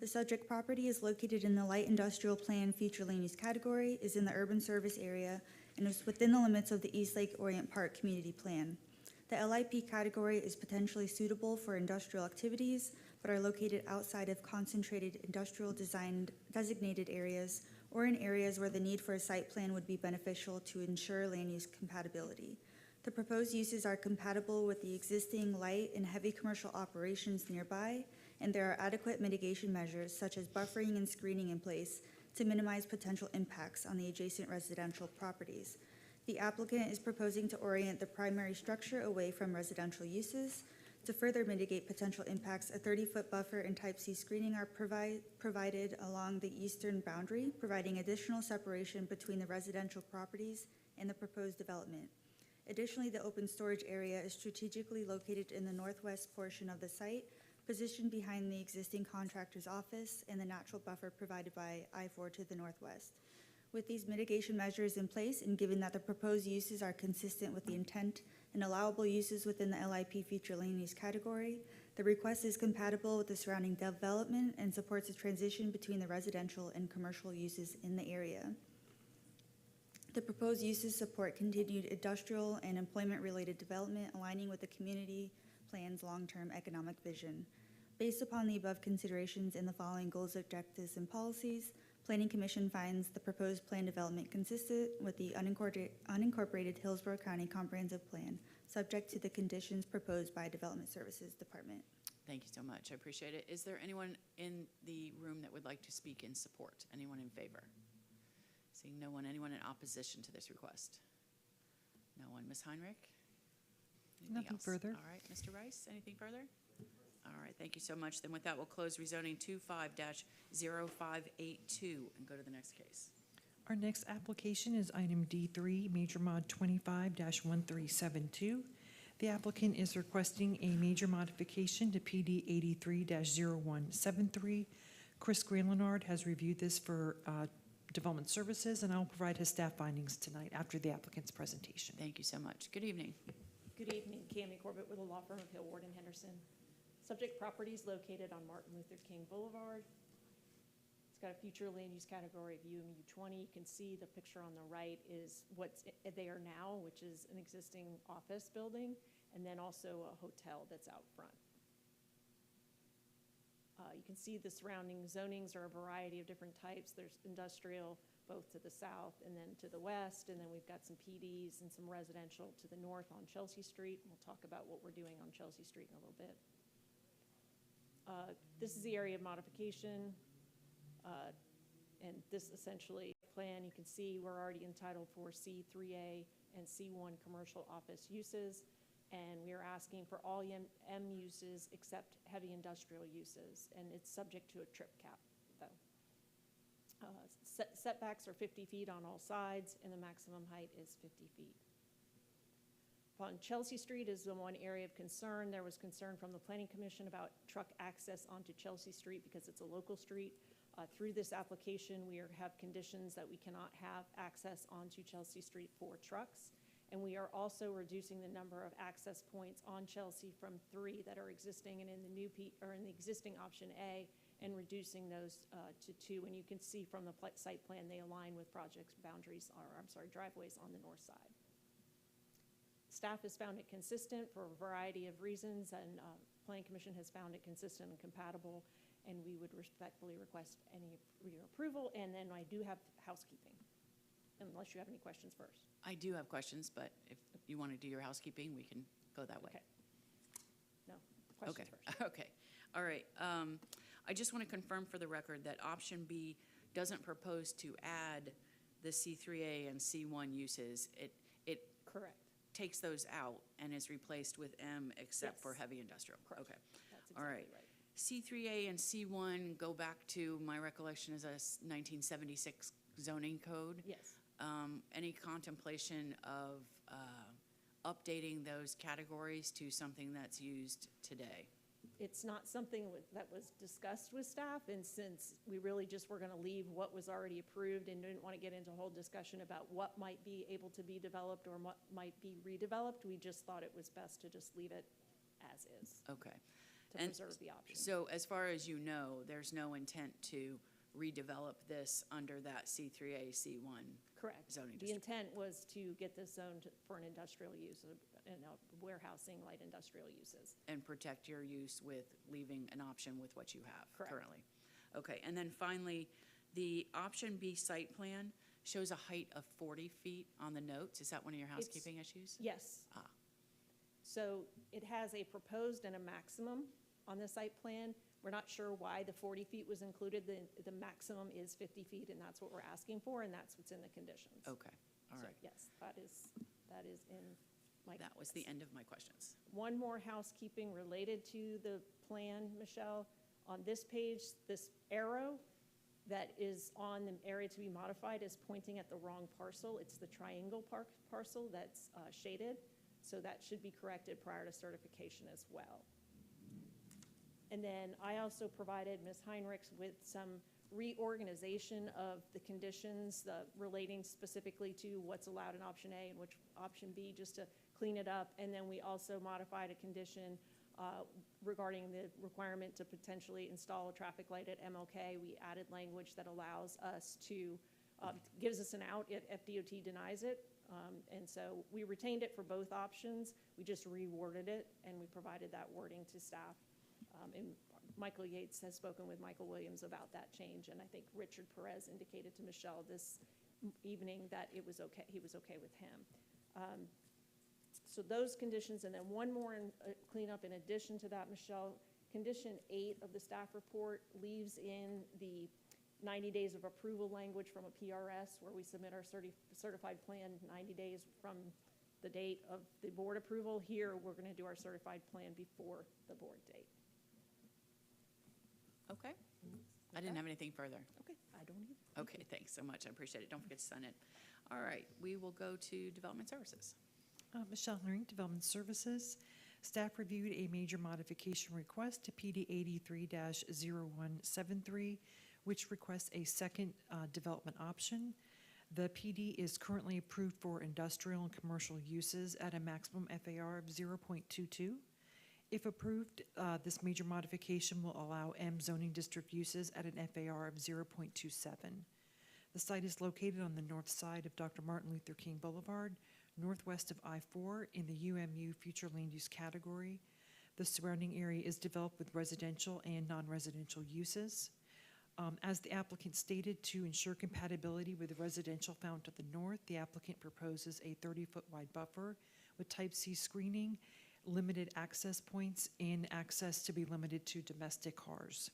The subject property is located in the light industrial plan future land use category, is in the urban service area, and is within the limits of the East Lake Orient Park Community Plan. The LIP category is potentially suitable for industrial activities, but are located outside of concentrated industrial designated areas or in areas where the need for a site plan would be beneficial to ensure land use compatibility. The proposed uses are compatible with the existing light and heavy commercial operations nearby, and there are adequate mitigation measures such as buffering and screening in place to minimize potential impacts on the adjacent residential properties. The applicant is proposing to orient the primary structure away from residential uses. To further mitigate potential impacts, a 30-foot buffer and Type C screening are provided along the eastern boundary, providing additional separation between the residential properties and the proposed development. Additionally, the open storage area is strategically located in the northwest portion of the site, positioned behind the existing contractor's office and the natural buffer provided by I-4 to the northwest. With these mitigation measures in place, and given that the proposed uses are consistent with the intent and allowable uses within the LIP future land use category, the request is compatible with the surrounding development and supports a transition between the residential and commercial uses in the area. The proposed uses support continued industrial and employment-related development, aligning with the community plan's long-term economic vision. Based upon the above considerations and the following goals, objectives, and policies, Planning Commission finds the proposed plan development consistent with the unincorporated Hillsborough County Comprehensive Plan, subject to the conditions proposed by Development Services Department. Thank you so much. I appreciate it. Is there anyone in the room that would like to speak in support? Anyone in favor? Seeing no one. Anyone in opposition to this request? No one. Ms. Heinrich? Anything Nothing else? further. All right. Mr. Rice, anything further? All right. Thank you so much. Then with that, we'll close rezoning 25-0582 and go to the next case. Our next application is item D3, Major Mod 25-1372. The applicant is requesting a major modification to PD 83-0173. Chris Graylenard has reviewed this for Development Services, and I will provide his staff findings tonight after the applicant's presentation. Thank you so much. Good evening. Good evening, Cammie Corbett with the law firm of Hill, Ward & Henderson. Subject property is located on Martin Luther King Boulevard. It's got a future land use category of UMU20. You can see the picture on the right is what's there now, which is an existing office building, and then also a hotel that's out front. You can see the surrounding zonings are a variety of different types. There's industrial both to the south and then to the west, and then we've got some PDs and some residential to the north on Chelsea Street. And we'll talk about what we're doing on Chelsea Street in a little bit. This is the area of modification, and this essentially plan, you can see we're already entitled for C3A and C1 commercial office uses, and we are asking for all M uses except heavy industrial uses, and it's subject to a trip cap, though. Setbacks are 50 feet on all sides, and the maximum height is 50 feet. On Chelsea Street is the one area of concern. There was concern from the Planning Commission about truck access onto Chelsea Street because it's a local street. Through this application, we have conditions that we cannot have access onto Chelsea Street for trucks, And we are also reducing the number of access points on Chelsea from 3 that are existing and in the new or in the existing option A, and reducing those to 2. And you can see from the site plan, they align with project boundaries, or I'm sorry, driveways on the north side. Staff has found it consistent for a variety of reasons, and Planning Commission has found it consistent and compatible, and we would respectfully request your approval. And then I do have housekeeping, unless you have any questions first. I do have questions, but if you want to do your housekeeping, we can go that way. Okay. No, questions first. Okay, all right. I just want to confirm for the record that option B doesn't propose to add the C3A and C1 uses. It Correct. takes those out and is replaced with M except Yes. for heavy industrial. Correct. Okay, That's all right. exactly right. C3A and C1 go back to my recollection as a 1976 zoning code. Yes. Any contemplation of updating those categories to something that's used today? It's not something that was discussed with staff, and since we really just were gonna leave what was already approved and didn't want to get into a whole discussion about what might be able to be developed or what might be redeveloped, we just thought it was best to just leave it as is. Okay. To And preserve the option. So as far as you know, there's no intent to redevelop this under that C3A, C1 Correct. zoning The district? intent was to get this zoned for an industrial use, warehousing, light industrial uses. And protect your use with leaving an option with what you have Correct. currently? Okay, and then finally, the option B site plan shows a height of 40 feet on the notes. Is that one of your housekeeping issues? Yes. Ah. So it has a proposed and a maximum on the site plan. We're not sure why the 40 feet was included. The maximum is 50 feet, and that's what we're asking for, and that's what's in the conditions. Okay, all So, right. yes, that is in my. That was the end of my questions. One more housekeeping related to the plan, Michelle. On this page, this arrow that is on the area to be modified is pointing at the wrong parcel. It's the triangle parcel that's shaded, so that should be corrected prior to certification as well. And then I also provided Ms. Heinrichs with some reorganization of the conditions relating specifically to what's allowed in option A and which option B, just to clean it up. And then we also modified a condition regarding the requirement to potentially install a traffic light at MLK. We added language that allows us to, gives us an out if DOT denies it. And so we retained it for both options. We just reworded it, and we provided that wording to staff. And Michael Yates has spoken with Michael Williams about that change, and I think Richard Perez indicated to Michelle this evening that it was okay, he was okay with him. So those conditions, and then one more cleanup in addition to that, Michelle. Condition 8 of the staff report leaves in the 90 days of approval language from a PRS, where we submit our certified plan 90 days from the date of the board approval. Here, we're going to do our certified plan before the board date. Okay. I didn't have anything further. Okay, I don't either. Okay, thanks so much. I appreciate it. Don't forget to sign it. All right, we will go to Development Services. Michelle Henry, Development Services. Staff reviewed a major modification request to PD 83-0173, which requests a second development option. The PD is currently approved for industrial and commercial uses at a maximum FAR of 0.22. If approved, this major modification will allow M zoning district uses at an FAR of 0.27. The site is located on the north side of Dr. Martin Luther King Boulevard, northwest of I-4 in the UMU future land use category. The surrounding area is developed with residential and non-residential uses. As the applicant stated, to ensure compatibility with the residential found to the north, the applicant proposes a 30-foot wide buffer with type C screening, limited access points, and access to be limited to domestic cars.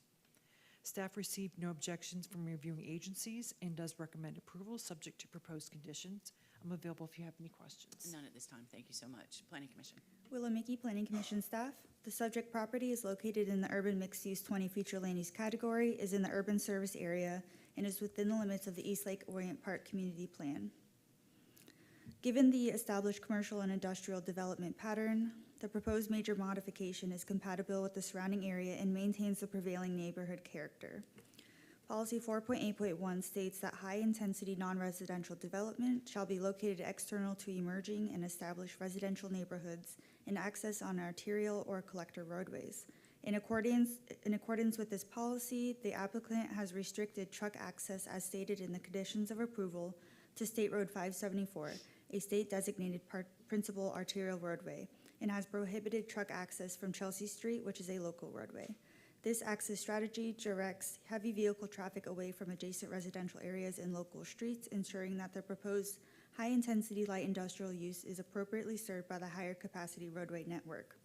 Staff received no objections from reviewing agencies and does recommend approval subject to proposed conditions. I'm available if you have any questions. None at this time. Thank you so much. Planning Commission. Willamette Planning Commission staff. The subject property is located in the urban mixed-use 20 future land use category, is in the urban service area, and is within the limits of the East Lake Orient Park Community Plan. Given the established commercial and industrial development pattern, the proposed major modification is compatible with the surrounding area and maintains the prevailing neighborhood character. Policy 4.8.1 states that high-intensity non-residential development shall be located external to emerging and established residential neighborhoods and access on arterial or collector roadways. In accordance with this policy, the applicant has restricted truck access as stated in the conditions of approval to State Road 574, a state-designated principal arterial roadway, and has prohibited truck access from Chelsea Street, which is a local roadway. This access strategy directs heavy vehicle traffic away from adjacent residential areas and local streets, ensuring that the proposed high-intensity light industrial use is appropriately served by the higher capacity roadway network.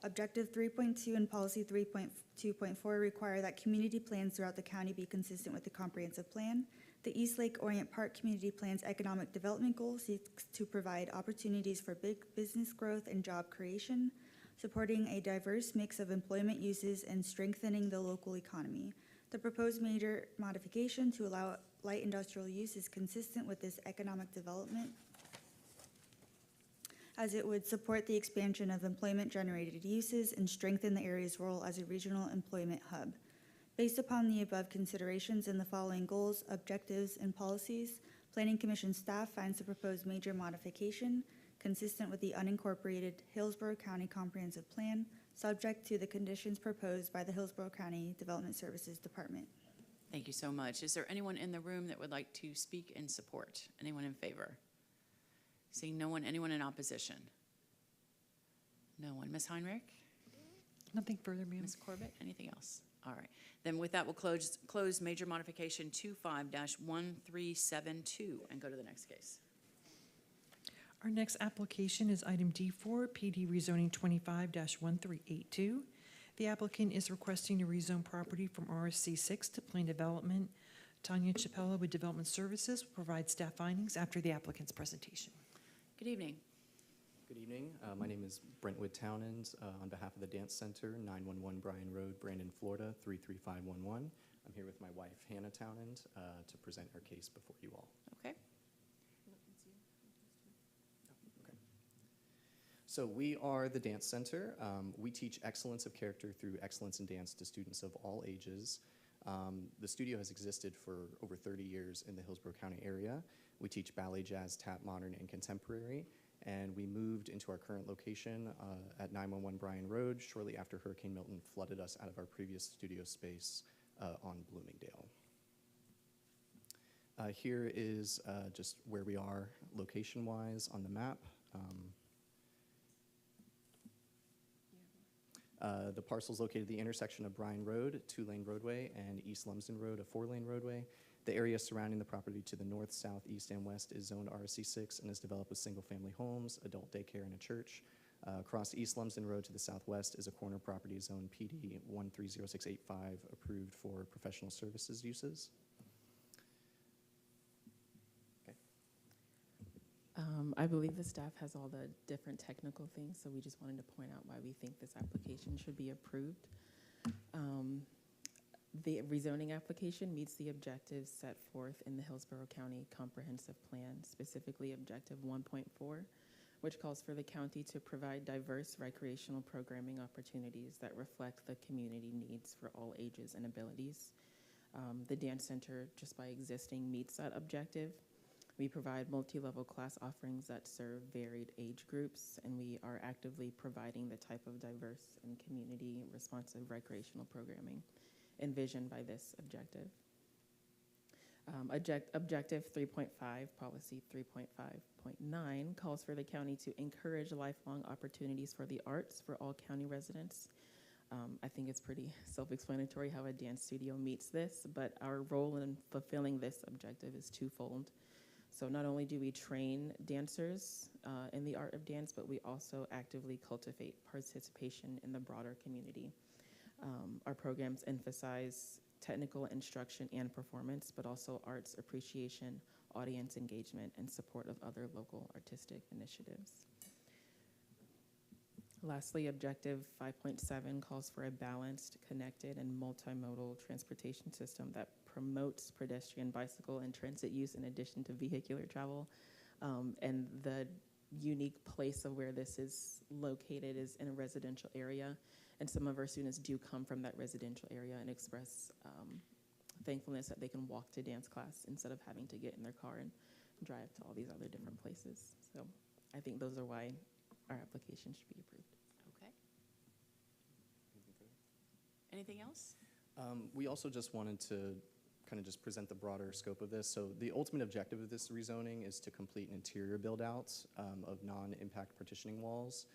Objective 3.2 and Policy 3.2.4 require that community plans throughout the county be consistent with the comprehensive plan. The East Lake Orient Park Community Plan's economic development goal seeks to provide opportunities for big business growth and job creation, supporting a diverse mix of employment uses and strengthening the local economy. The proposed major modification to allow light industrial use is consistent with this economic development, as it would support the expansion of employment-generated uses and strengthen the area's role as a regional employment hub. Based upon the above considerations and the following goals, objectives, and policies, Planning Commission staff finds the proposed major modification consistent with the unincorporated Hillsborough County Comprehensive Plan, subject to the conditions proposed by the Hillsborough County Development Services Department. Thank you so much. Is there anyone in the room that would like to speak in support? Anyone in favor? Seeing no one, anyone in opposition? No one. Ms. Heinrich? Nothing further, ma'am. Ms. Corbett, anything else? All right. Then with that, we'll close major modification 25-1372 and go to the next case. Our next application is item D4, PD rezoning 25-1382. The applicant is requesting to rezone property from RSC 6 to Plain Development. Tanya Chappella with Development Services will provide staff findings after the applicant's presentation. Good evening. Good evening. My name is Brentwood Townend on behalf of the Dance Center, 911 Bryan Road, Brandon, Florida, 33511. I'm here with my wife, Hannah Townend, to present her case before you all. Okay. So we are the Dance Center. We teach excellence of character through excellence in dance to students of all ages. The studio has existed for over 30 years in the Hillsborough County area. We teach ballet, jazz, tap, modern, and contemporary. And we moved into our current location at 911 Bryan Road shortly after Hurricane Milton flooded us out of our previous studio space on Bloomingdale. Here is just where we are location-wise on the map. The parcel is located at the intersection of Bryan Road, a 2-lane roadway, and East Lumsden Road, a 4-lane roadway. The area surrounding the property to the north, south, east, and west is zoned RSC6 and is developed with single-family homes, adult daycare, and a church. Across East Lumsden Road to the southwest is a corner property zone PD 130685, approved for professional services uses. Okay. I believe the staff has all the different technical things, so we just wanted to point out why we think this application should be approved. The rezoning application meets the objectives set forth in the Hillsborough County Comprehensive Plan, specifically Objective 1.4, which calls for the county to provide diverse recreational programming opportunities that reflect the community needs for all ages and abilities. The Dance Center, just by existing, meets that objective. We provide multi-level class offerings that serve varied age groups, and we are actively providing the type of diverse and community-responsive recreational programming envisioned by this objective. Objective 3.5, Policy 3.5.9 calls for the county to encourage lifelong opportunities for the arts for all county residents. I think it's pretty self-explanatory how a dance studio meets this, but our role in fulfilling this objective is twofold. So not only do we train dancers in the art of dance, but we also actively cultivate participation in the broader community. Our programs emphasize technical instruction and performance, but also arts appreciation, audience engagement, and support of other local artistic initiatives. Lastly, Objective 5.7 calls for a balanced, connected, and multimodal transportation system that promotes pedestrian, bicycle, and transit use in addition to vehicular travel. And the unique place of where this is located is in a residential area, and some of our students do come from that residential area and express thankfulness that they can walk to dance class instead of having to get in their car and drive to all these other different places. So I think those are why our application should be approved. Okay. Anything else? We also just wanted to kind of just present the broader scope of this. So the ultimate objective of this rezoning is to complete an interior build-out of non-impact partitioning walls.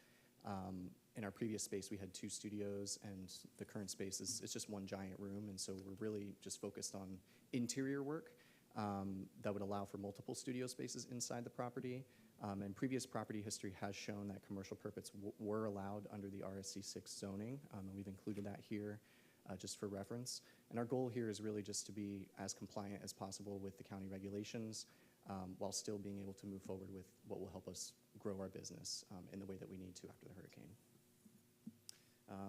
In our previous space, we had 2 studios, and the current space is it's just one giant room, and so we're really just focused on interior work that would allow for multiple studio spaces inside the property. And previous property history has shown that commercial purposes were allowed under the RSC 6 zoning, and we've included that here just for reference. And our goal here is really just to be as compliant as possible with the county regulations while still being able to move forward with what will help us grow our business in the way that we need to after the hurricane.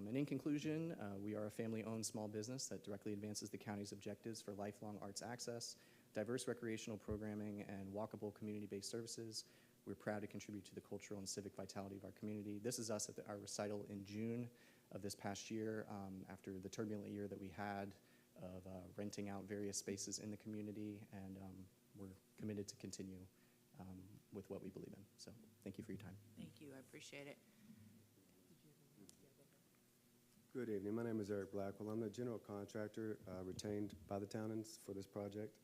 And in conclusion, we are a family-owned small business that directly advances the county's objectives for lifelong arts access, diverse recreational programming, and walkable community-based services. We're proud to contribute to the cultural and civic vitality of our community. This is us at our recital in June of this past year, after the turbulent year that we had of renting out various spaces in the community, and we're committed to continue with what we believe in. So thank you for your time. Thank you, I appreciate it. Good evening, my name is Eric Blackwell. I'm the general contractor retained by the Townends for this project.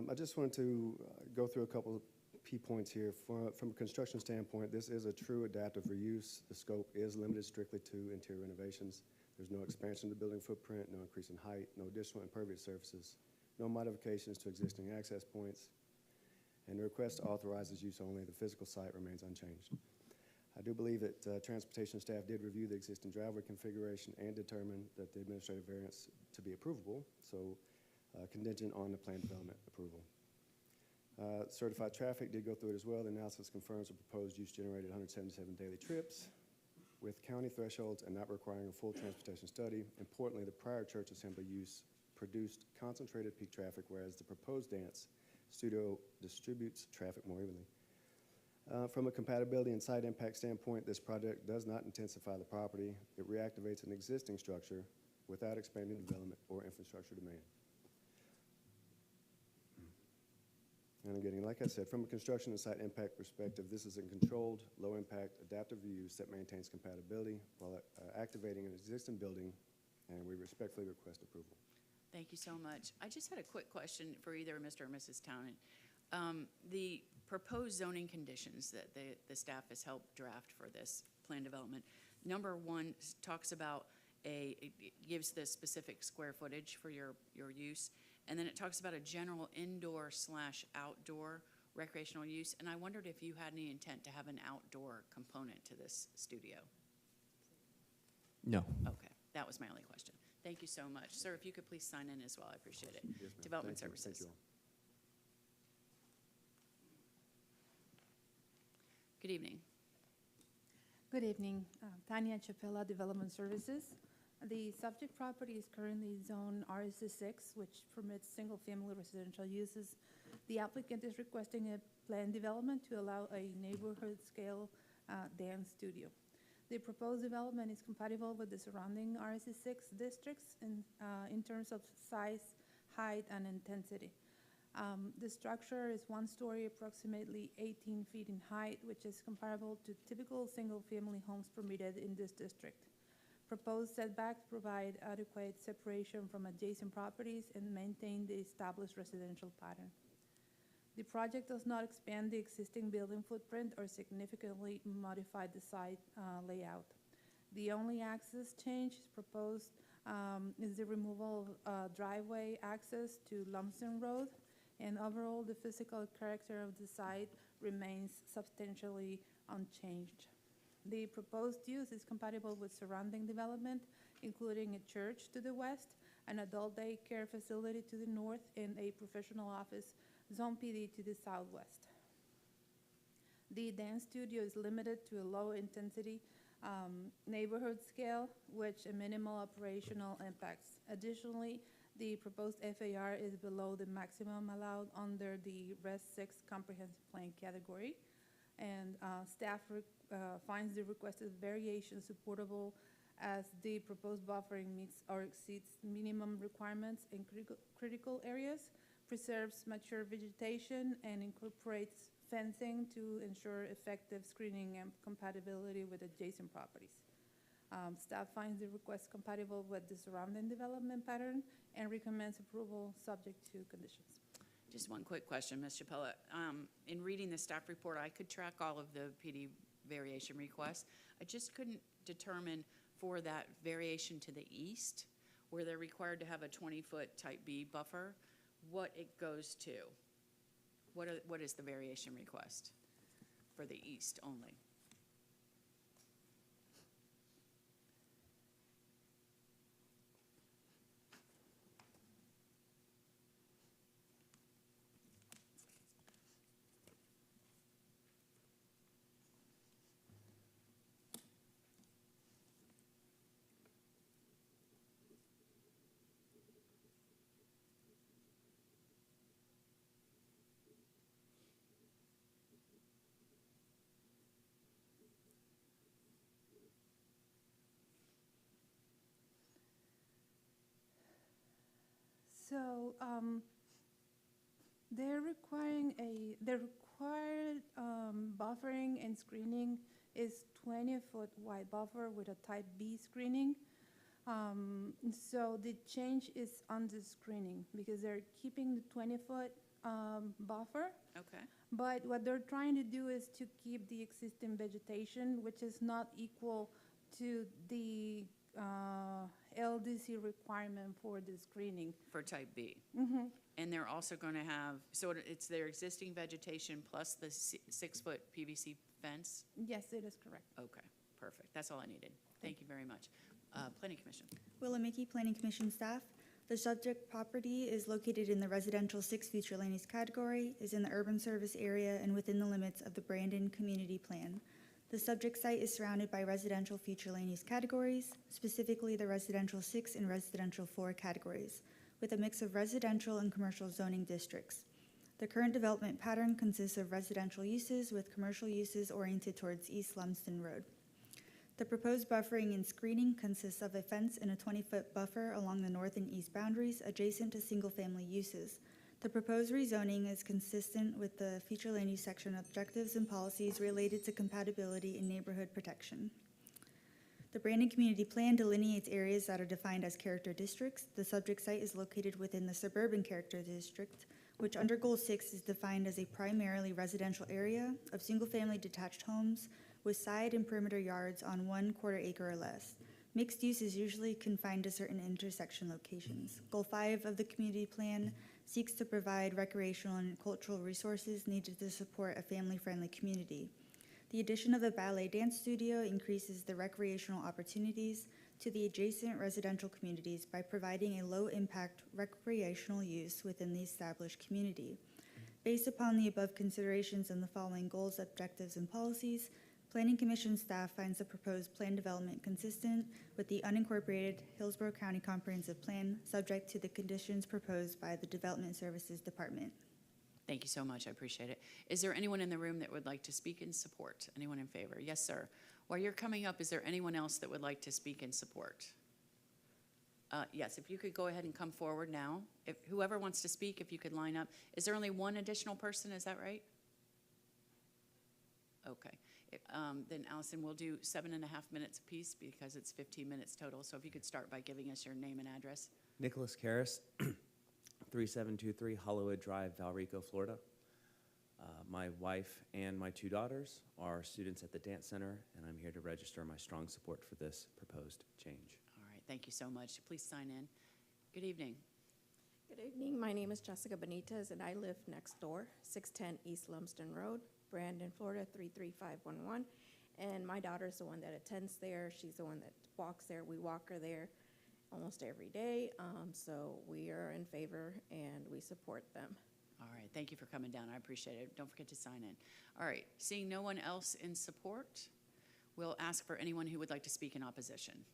I just wanted to go through a couple of key points here. From a construction standpoint, this is a true adaptive reuse. The scope is limited strictly to interior renovations. There's no expansion of the building footprint, no increase in height, no additional impervious surfaces, no modifications to existing access points, and the request authorizes use only. The physical site remains unchanged. I do believe that transportation staff did review the existing driveway configuration and determined that the administrative variance to be approvable, so contingent on the plan development approval. Certified traffic did go through it as well. The analysis confirms the proposed use generated 177 daily trips with county thresholds and not requiring a full transportation study. Importantly, the prior church assembly use produced concentrated peak traffic, whereas the proposed dance studio distributes traffic more evenly. From a compatibility and site impact standpoint, this project does not intensify the property. It reactivates an existing structure without expanding development or infrastructure demand. And again, like I said, from a construction and site impact perspective, this is a controlled, low-impact, adaptive reuse that maintains compatibility while activating an existing building, and we respectfully request approval. Thank you so much. I just had a quick question for either Mr. or Mrs. Townend. The proposed zoning conditions that the staff has helped draft for this plan development, number 1 talks about it gives the specific square footage for your use, and then it talks about a general indoor/outdoor recreational use, and I wondered if you had any intent to have an outdoor component to this studio. No. Okay, that was my only question. Thank you so much. Sir, if you could please sign in as well, I appreciate it. Yes, Development Thank you. Services. Thank you all. Good evening. Good evening. Tanya Chapela, Development Services. The subject property is currently zoned RS6, which permits single-family residential uses. The applicant is requesting a planned development to allow a neighborhood-scale dance studio. The proposed development is compatible with the surrounding RS6 districts in terms of size, height, and intensity. The structure is 1 story, approximately 18 feet in height, which is comparable to typical single-family homes permitted in this district. Proposed setbacks provide adequate separation from adjacent properties and maintain the established residential pattern. The project does not expand the existing building footprint or significantly modify the site layout. The only access change proposed is the removal of driveway access to Lumsden Road, and overall the physical character of the site remains substantially unchanged. The proposed use is compatible with surrounding development, including a church to the west, an adult daycare facility to the north, and a professional office, Zone PD, to the southwest. The dance studio is limited to a low-intensity neighborhood scale, which a minimal operational impacts. Additionally, the proposed FAR is below the maximum allowed under the Res 6 comprehensive plan category, and staff finds the requested variation supportable as the proposed buffering meets or exceeds minimum requirements in critical areas, preserves mature vegetation, and incorporates fencing to ensure effective screening and compatibility with adjacent properties. Staff finds the request compatible with the surrounding development pattern and recommends approval subject to conditions. Just one quick question, Ms. Chappella. In reading the staff report, I could track all of the PD variation requests. I just couldn't determine for that variation to the east, where they're required to have a 20-foot type B buffer, what it goes to. What is the variation request for the east only? So the required buffering and screening is 20-foot wide buffer with a type B screening. So the change is on the screening because they're keeping the 20-foot buffer. Okay. But what they're trying to do is to keep the existing vegetation, which is not equal to the LDC requirement for the screening. For type B. Mm-hmm. And they're also going to have, so it's their existing vegetation plus the 6-foot PVC fence? Yes, it is correct. Okay, perfect. That's all I needed. Thank you very much. Planning Commission. Willamette Planning Commission staff. The subject property is located in the residential 6 future land use category, is in the urban service area, and within the limits of the Brandon Community Plan. The subject site is surrounded by residential future land use categories, specifically the residential 6 and residential 4 categories, with a mix of residential and commercial zoning districts. The current development pattern consists of residential uses with commercial uses oriented towards East Lumsden Road. The proposed buffering and screening consists of a fence and a 20-foot buffer along the north and east boundaries adjacent to single-family uses. The proposed rezoning is consistent with the future land use section objectives and policies related to compatibility and neighborhood protection. The Brandon Community Plan delineates areas that are defined as character districts. The subject site is located within the suburban character district, which under Goal 6 is defined as a primarily residential area of single-family detached homes with side and perimeter yards on 1/4 acre or less. Mixed use is usually confined to certain intersection locations. Goal 5 of the community plan seeks to provide recreational and cultural resources needed to support a family-friendly community. The addition of a ballet dance studio increases the recreational opportunities to the adjacent residential communities by providing a low-impact recreational use within the established community. Based upon the above considerations and the following goals, objectives, and policies, Planning Commission staff finds the proposed plan development consistent with the unincorporated Hillsborough County Comprehensive Plan, subject to the conditions proposed by the Development Services Department. Thank you so much. I appreciate it. Is there anyone in the room that would like to speak in support? Anyone in favor? Yes, sir. While you're coming up, is there anyone else that would like to speak in support? Yes, if you could go ahead and come forward now. If whoever wants to speak, if you could line up. Is there only one additional person? Is that right? Okay. Then Allison, we'll do 7.5 minutes apiece because it's 15 minutes total. So if you could start by giving us your name and address. Nicholas Karras, 3723 Hollywood Drive, Valrico, Florida. My wife and my 2 daughters are students at the Dance Center, and I'm here to register my strong support for this proposed change. All right, thank you so much. Please sign in. Good evening. Good evening. My name is Jessica Benitez, and I live next door, 610 East Lumsden Road, Brandon, Florida, 33511. And my daughter's the one that attends there. She's the one that walks there. We walk her there almost every day. So we are in favor, and we support them. All right, thank you for coming down. I appreciate it. Don't forget to sign in. All right, seeing no one else in support, we'll ask for anyone who would like to speak in opposition.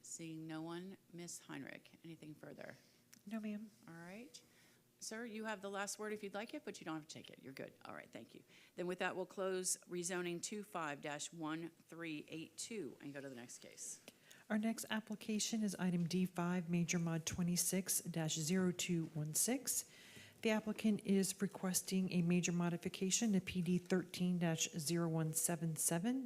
Seeing no one, Ms. Heinrich, anything further? No, ma'am. All right. Sir, you have the last word if you'd like it, but you don't have to take it. You're good. All right, thank you. Then with that, we'll close rezoning 25-1382 and go to the next case. Our next application is item D5, Major Mod 26-0216. The applicant is requesting a major modification to PD 13-0177.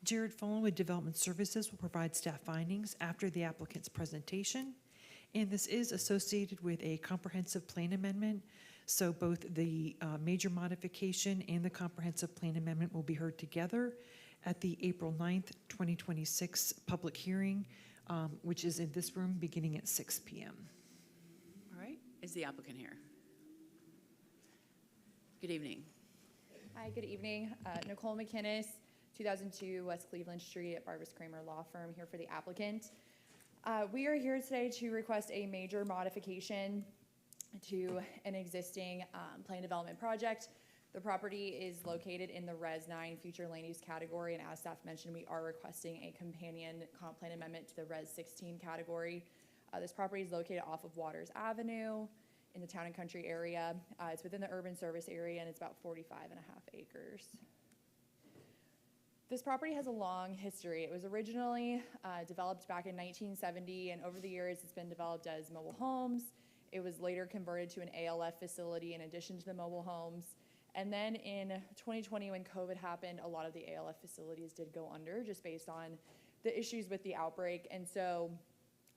Jared Fullen with Development Services will provide staff findings after the applicant's presentation. And this is associated with a comprehensive plan amendment. So both the major modification and the comprehensive plan amendment will be heard together at the April 9th, 2026 public hearing, which is in this room beginning at 6 p.m. All right, is the applicant here? Good evening. Hi, good evening. Nicole McInnes, 2002 West Cleveland Street at Barbara Kramer Law Firm, here for the applicant. We are here today to request a major modification to an existing planned development project. The property is located in the Res 9 future land use category, and as staff mentioned, we are requesting a companion comp plan amendment to the Res 16 category. This property is located off of Waters Avenue in the Town and Country area. It's within the urban service area, and it's about 45.5 acres. This property has a long history. It was originally developed back in 1970, and over the years it's been developed as mobile homes. It was later converted to an ALF facility in addition to the mobile homes. And then in 2020, when COVID happened, a lot of the ALF facilities did go under just based on the issues with the outbreak. And so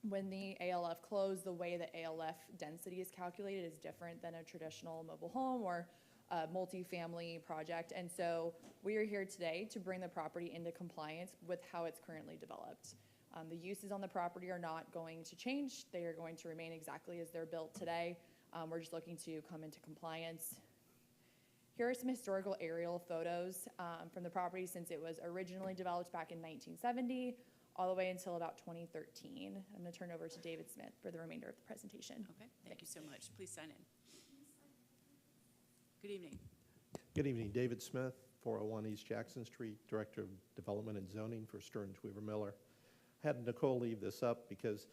when the ALF closed, the way the ALF density is calculated is different than a traditional mobile home or a multifamily project. And so we are here today to bring the property into compliance with how it's currently developed. The uses on the property are not going to change. They are going to remain exactly as they're built today. We're just looking to come into compliance. Here are some historical aerial photos from the property since it was originally developed back in 1970 all the way until about 2013. I'm going to turn over to David Smith for the remainder of the presentation. Okay, thank you so much. Please sign in. Good evening. Good evening, David Smith, 401 East Jackson Street, Director of Development and Zoning for Stearns Weaver Miller. I had Nicole leave this up because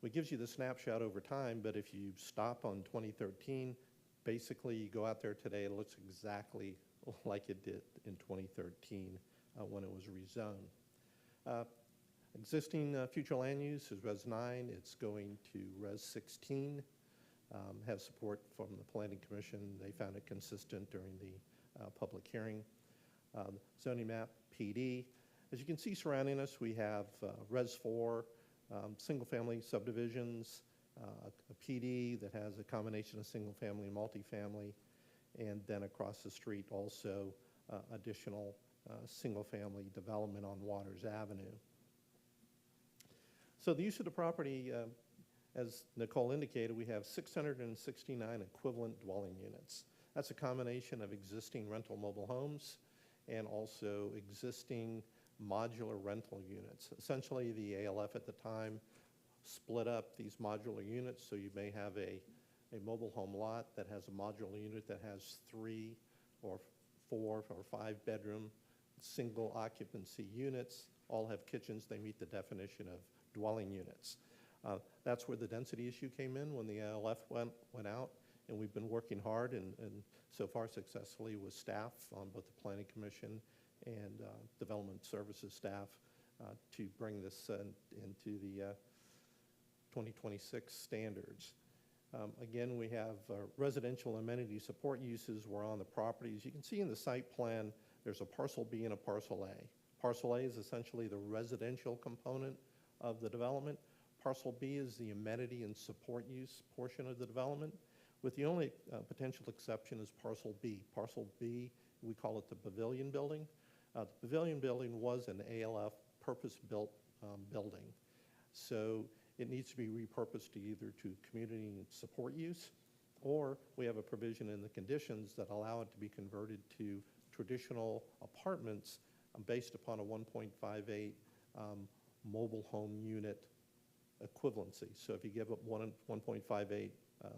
it gives you the snapshot over time, but if you stop on 2013, basically you go out there today, it looks exactly like it did in 2013 when it was rezoned. Existing future land use is Res 9. It's going to Res 16. Have support from the Planning Commission. They found it consistent during the public hearing. Zoning map PD. As you can see surrounding us, we have Res 4, single-family subdivisions, a PD that has a combination of single-family and multifamily, and then across the street also additional single-family development on Waters Avenue. So the use of the property, as Nicole indicated, we have 669 equivalent dwelling units. That's a combination of existing rental mobile homes and also existing modular rental units. Essentially, the ALF at the time split up these modular units, so you may have a mobile home lot that has a modular unit that has 3 or 4 or 5 bedroom single occupancy units, all have kitchens. They meet the definition of dwelling units. That's where the density issue came in when the ALF went out, and we've been working hard and so far successfully with staff on both the Planning Commission and Development Services staff to bring this into the 2026 standards. Again, we have residential amenity support uses were on the properties. You can see in the site plan, there's a parcel B and a parcel A. Parcel A is essentially the residential component of the development. Parcel B is the amenity and support use portion of the development, with the only potential exception is parcel B. Parcel B, we call it the pavilion building. The pavilion building was an ALF purpose-built building. So it needs to be repurposed to either to community and support use, or we have a provision in the conditions that allow it to be converted to traditional apartments based upon a 1.58 mobile home unit equivalency. So if you give up 1.58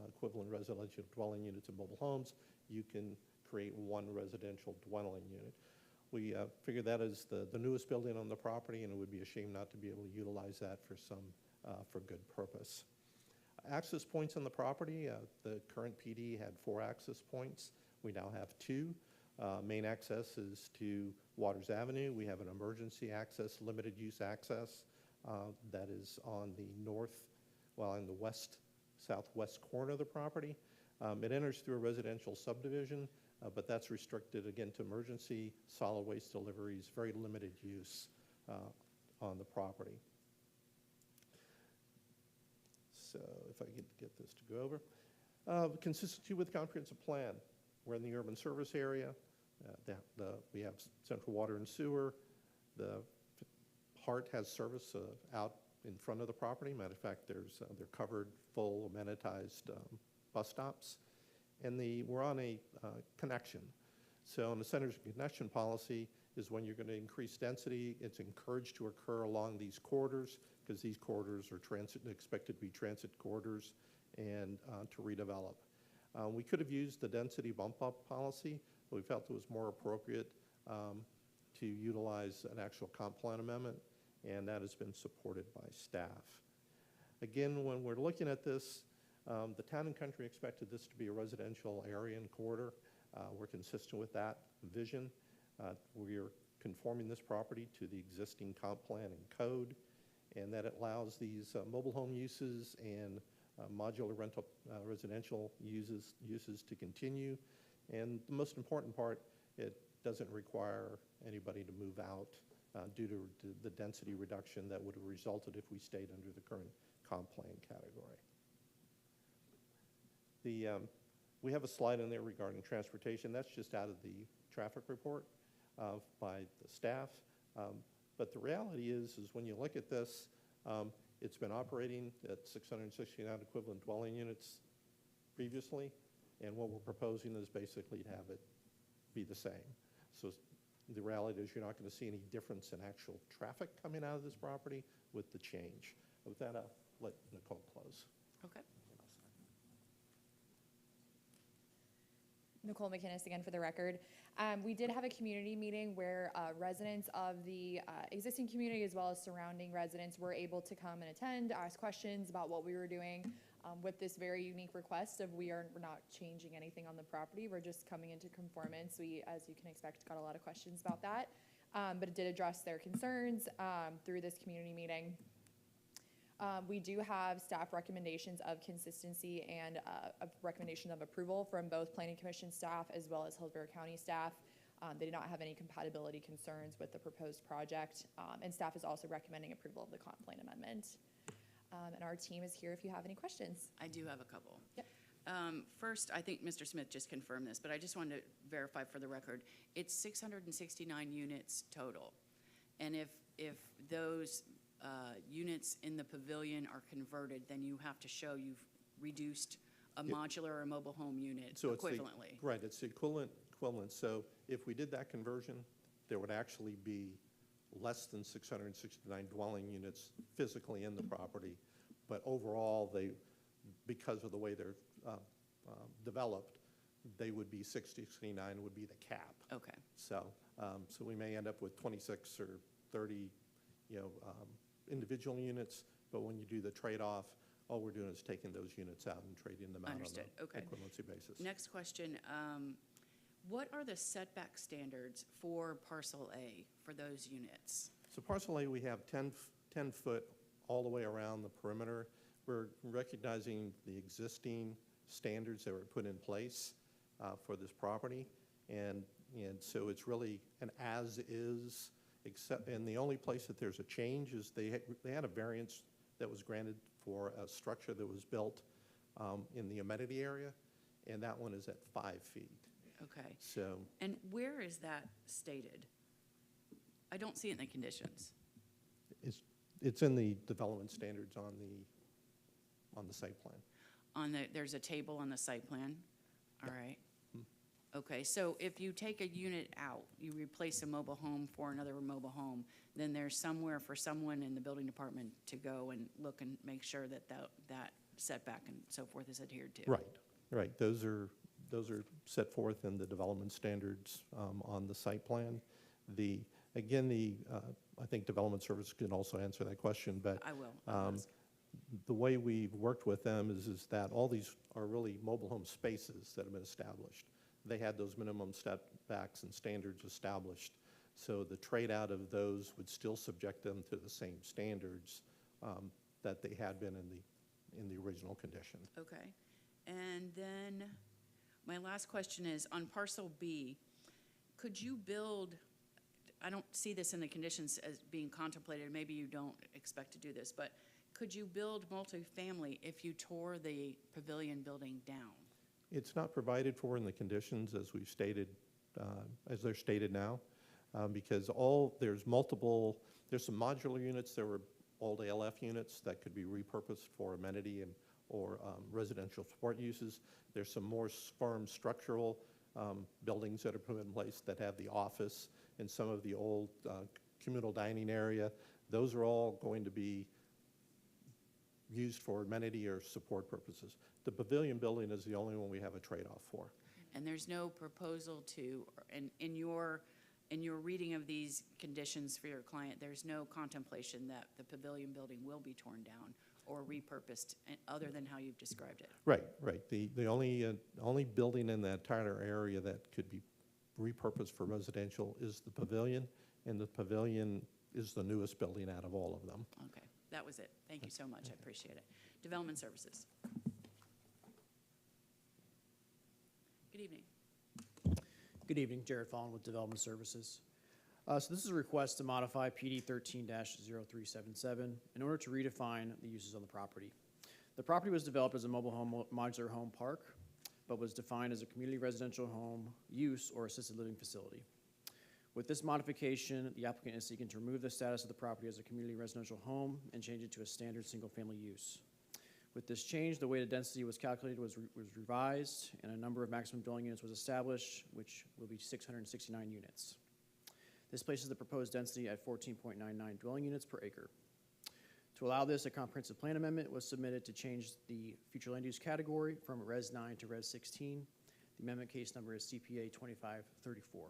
equivalent residential dwelling units in mobile homes, you can create one residential dwelling unit. We figure that is the newest building on the property, and it would be a shame not to be able to utilize that for some for good purpose. Access points on the property, the current PD had 4 access points. We now have 2. Main access is to Waters Avenue. We have an emergency access, limited use access that is on the in the southwest corner of the property. It enters through a residential subdivision, but that's restricted again to emergency solid waste deliveries, very limited use on the property. So if I could get this to go over. Consistency with comprehensive plan. We're in the urban service area. We have central water and sewer. The Hart has service out in front of the property. Matter of fact, they're covered, full, amenitized bus stops. And we're on a connection. So in the center's connection policy is when you're going to increase density, it's encouraged to occur along these corridors, because these corridors are expected to be transit corridors and to redevelop. We could have used the density bump up policy, but we felt it was more appropriate to utilize an actual comp plan amendment, and that has been supported by staff. Again, when we're looking at this, the Town and Country expected this to be a residential area and corridor. We're consistent with that vision. We are conforming this property to the existing comp plan and code, and that it allows these mobile home uses and modular rental residential uses to continue. And the most important part, it doesn't require anybody to move out due to the density reduction that would have resulted if we stayed under the current comp plan category. We have a slide in there regarding transportation. That's just out of the traffic report by the staff. But the reality is when you look at this, it's been operating at 669 equivalent dwelling units previously, and what we're proposing is basically to have it be the same. So the reality is you're not going to see any difference in actual traffic coming out of this property with the change. With that, I'll let Nicole close. Okay. Nicole McInnes again for the record. We did have a community meeting where residents of the existing community as well as surrounding residents were able to come and attend, ask questions about what we were doing with this very unique request of we're not changing anything on the property. We're just coming into conformance. We, as you can expect, got a lot of questions about that, but it did address their concerns through this community meeting. We do have staff recommendations of consistency and a recommendation of approval from both Planning Commission staff as well as Hillsborough County staff. They did not have any compatibility concerns with the proposed project, and staff is also recommending approval of the comp plan amendment. And our team is here if you have any questions. I do have a couple. Yep. First, I think Mr. Smith just confirmed this, but I just wanted to verify for the record. It's 669 units total. And if those units in the pavilion are converted, then you have to show you've reduced a modular or mobile home unit So equivalently. Right, it's the equivalent. So if we did that conversion, there would actually be less than 669 dwelling units physically in the property, but overall, because of the way they're developed, they would be 669 would be the cap. Okay. So we may end up with 26 or 30, individual units, but when you do the trade-off, all we're doing is taking those units out and trading them out Understood. on Okay. an equivalency basis. Next question. What are the setback standards for parcel A for those units? So parcel A, we have 10 foot all the way around the perimeter. We're recognizing the existing standards that were put in place for this property. And so it's really an as-is, and the only place that there's a change is they had a variance that was granted for a structure that was built in the amenity area, and that one is at 5 feet. Okay. So. And where is that stated? I don't see it in the conditions. It's in the development standards on the site plan. There's a table on the site plan? All right. Okay, so if you take a unit out, you replace a mobile home for another mobile home, then there's somewhere for someone in the building department to go and look and make sure that that setback and so forth is adhered to. Right. Those are set forth in the development standards on the site plan. I think Development Service can also answer that question, but I will. the way we've worked with them is that all these are really mobile home spaces that have been established. They had those minimum setbacks and standards established. So the trade out of those would still subject them to the same standards that they had been in the original condition. Okay. And then my last question is, on parcel B, could you build, I don't see this in the conditions as being contemplated, maybe you don't expect to do this, but could you build multifamily if you tore the pavilion building down? It's not provided for in the conditions as we've stated, as they're stated now, because there's some modular units, there were old ALF units that could be repurposed for amenity or residential support uses. There's some more firm structural buildings that are put in place that have the office and some of the old communal dining area. Those are all going to be used for amenity or support purposes. The pavilion building is the only one we have a trade-off for. And there's no proposal to, in your reading of these conditions for your client, there's no contemplation that the pavilion building will be torn down or repurposed other than how you've described it? Right. The only building in that entire area that could be repurposed for residential is the pavilion, and the pavilion is the newest building out of all of them. Okay, that was it. Thank you so much. I appreciate it. Development Services. Good evening. Good evening, Jared Fallon with Development Services. So this is a request to modify PD 13-0377 in order to redefine the uses on the property. The property was developed as a mobile home modular home park, but was defined as a community residential home use or assisted living facility. With this modification, the applicant is seeking to remove the status of the property as a community residential home and change it to a standard single-family use. With this change, the weighted density was calculated, was revised, and a number of maximum dwelling units was established, which will be 669 units. This places the proposed density at 14.99 dwelling units per acre. To allow this, a comprehensive plan amendment was submitted to change the future land use category from Res 9 to Res 16. The amendment case number is CPA 2534.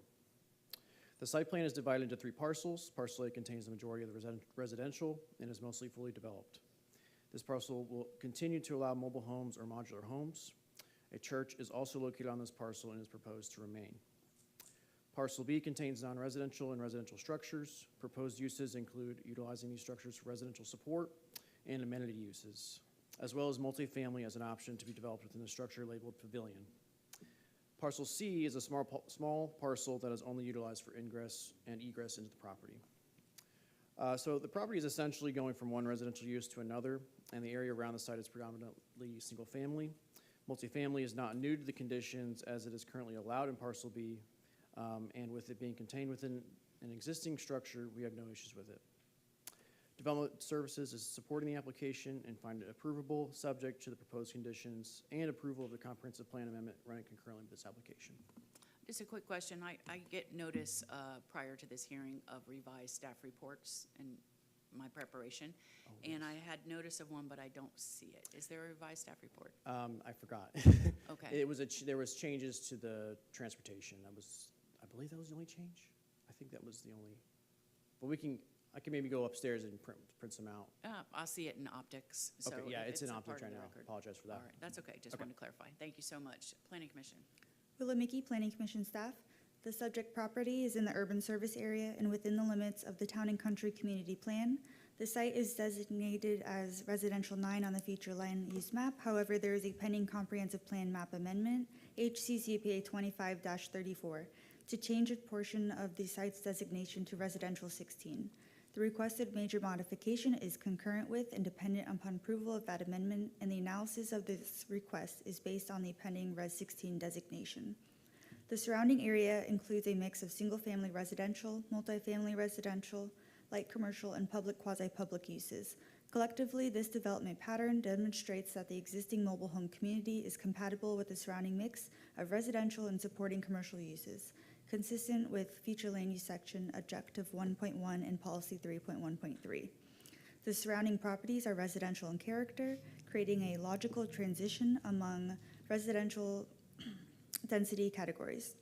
The site plan is divided into 3 parcels. Parcel A contains the majority of the residential and is mostly fully developed. This parcel will continue to allow mobile homes or modular homes. A church is also located on this parcel and is proposed to remain. Parcel B contains non-residential and residential structures. Proposed uses include utilizing these structures for residential support and amenity uses, as well as multifamily as an option to be developed within the structure labeled pavilion. Parcel C is a small parcel that is only utilized for ingress and egress into the property. So the property is essentially going from one residential use to another, and the area around the site is predominantly single family. Multifamily is not new to the conditions as it is currently allowed in Parcel B, and with it being contained within an existing structure, we have no issues with it. Development Services is supporting the application and find it approvable, subject to the proposed conditions and approval of the comprehensive plan amendment running concurrently with this application. Just a quick question. I get notice prior to this hearing of revised staff reports in my preparation, and I had notice of one, but I don't see it. Is there a revised staff report? I forgot. Okay. There was changes to the transportation. I believe that was the only change. I think that was the only, but I can maybe go upstairs and print some out. I'll see it in optics. So okay, yeah, it's in a optics part of right the now. record. Apologize for that. All right, that's okay. Just wanted to clarify. Thank you so much. Planning Commission. Willamette Planning Commission staff. The subject property is in the urban service area and within the limits of the Town and Country Community Plan. The site is designated as Residential 9 on the future land use map. However, there is a pending comprehensive plan map amendment, HCCPA 25-34, to change a portion of the site's designation to Residential 16. The requested major modification is concurrent with and dependent upon approval of that amendment, and the analysis of this request is based on the pending Res 16 designation. The surrounding area includes a mix of single-family residential, multifamily residential, light commercial, and public quasi-public uses. Collectively, this development pattern demonstrates that the existing mobile home community is compatible with the surrounding mix of residential and supporting commercial uses, consistent with future land use section objective 1.1 and policy 3.1.3. The surrounding properties are residential in character, creating a logical transition among residential density categories.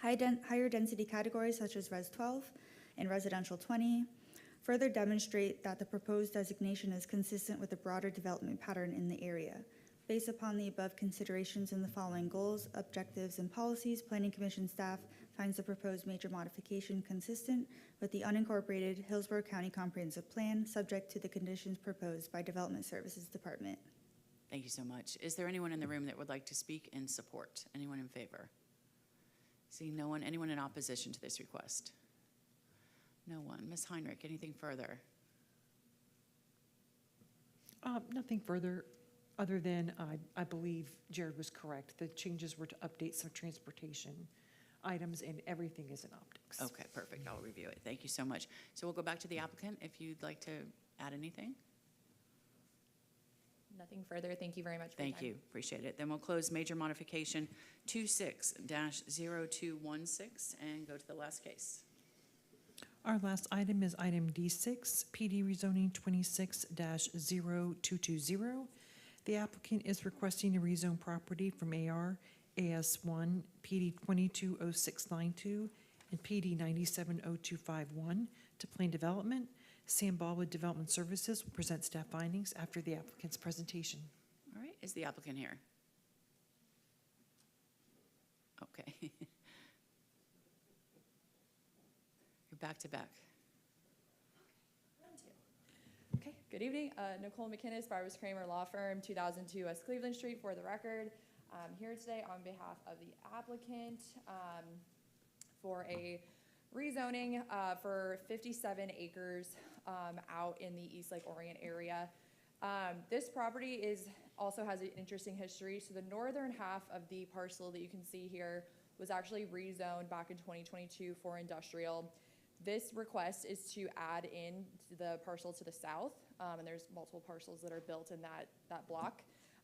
Higher density categories such as Res 12 and Residential 20 Further demonstrate that the proposed designation is consistent with the broader development pattern in the area. Based upon the above considerations and the following goals, objectives, and policies, Planning Commission staff finds the proposed major modification consistent with the unincorporated Hillsborough County Comprehensive Plan, subject to the conditions proposed by Development Services Department. Thank you so much. Is there anyone in the room that would like to speak in support? Anyone in favor? Seeing no one, anyone in opposition to this request? No one. Ms. Heinrich, anything further? Nothing further, other than I believe Jared was correct. The changes were to update some transportation items, and everything is in optics. Okay, perfect. I'll review it. Thank you so much. So we'll go back to the applicant if you'd like to add anything. Nothing further. Thank you very much for your Thank time. you. Appreciate it. Then we'll close major modification 26-0216 and go to the last case. Our last item is item D6, PD rezoning 26-0220. The applicant is requesting to rezone property from AR AS1 PD 220692 and PD 970251 to plan development. Sam Ball with Development Services will present staff findings after the applicant's presentation. All right, is the applicant here? Okay. You're back to back. Okay, good evening. Nicole McInnes, Barbers Kramer Law Firm, 2002 West Cleveland Street, for the record. I'm here today on behalf of the applicant for a rezoning for 57 acres out in the East Lake Orient area. This property also has an interesting history. So the northern half of the parcel that you can see here was actually rezoned back in 2022 for industrial. This request is to add in the parcel to the south, and there's multiple parcels that are built in that block,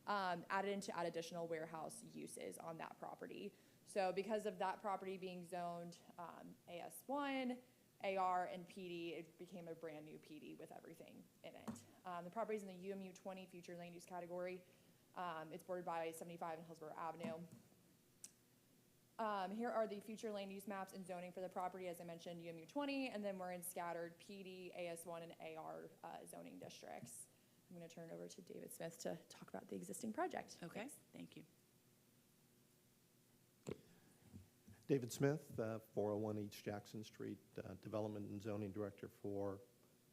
added in to add additional warehouse uses on that property. So because of that property being zoned AS1, AR, and PD, it became a brand new PD with everything in it. The property is in the UMU 20 future land use category. It's bordered by 75 and Hillsborough Avenue. Here are the future land use maps and zoning for the property, as I mentioned, UMU 20, and then we're in scattered PD, AS1, and AR zoning districts. I'm going to turn it over to David Smith to talk about the existing project. Okay, Thanks. thank you. David Smith, 401 East Jackson Street, Development and Zoning Director for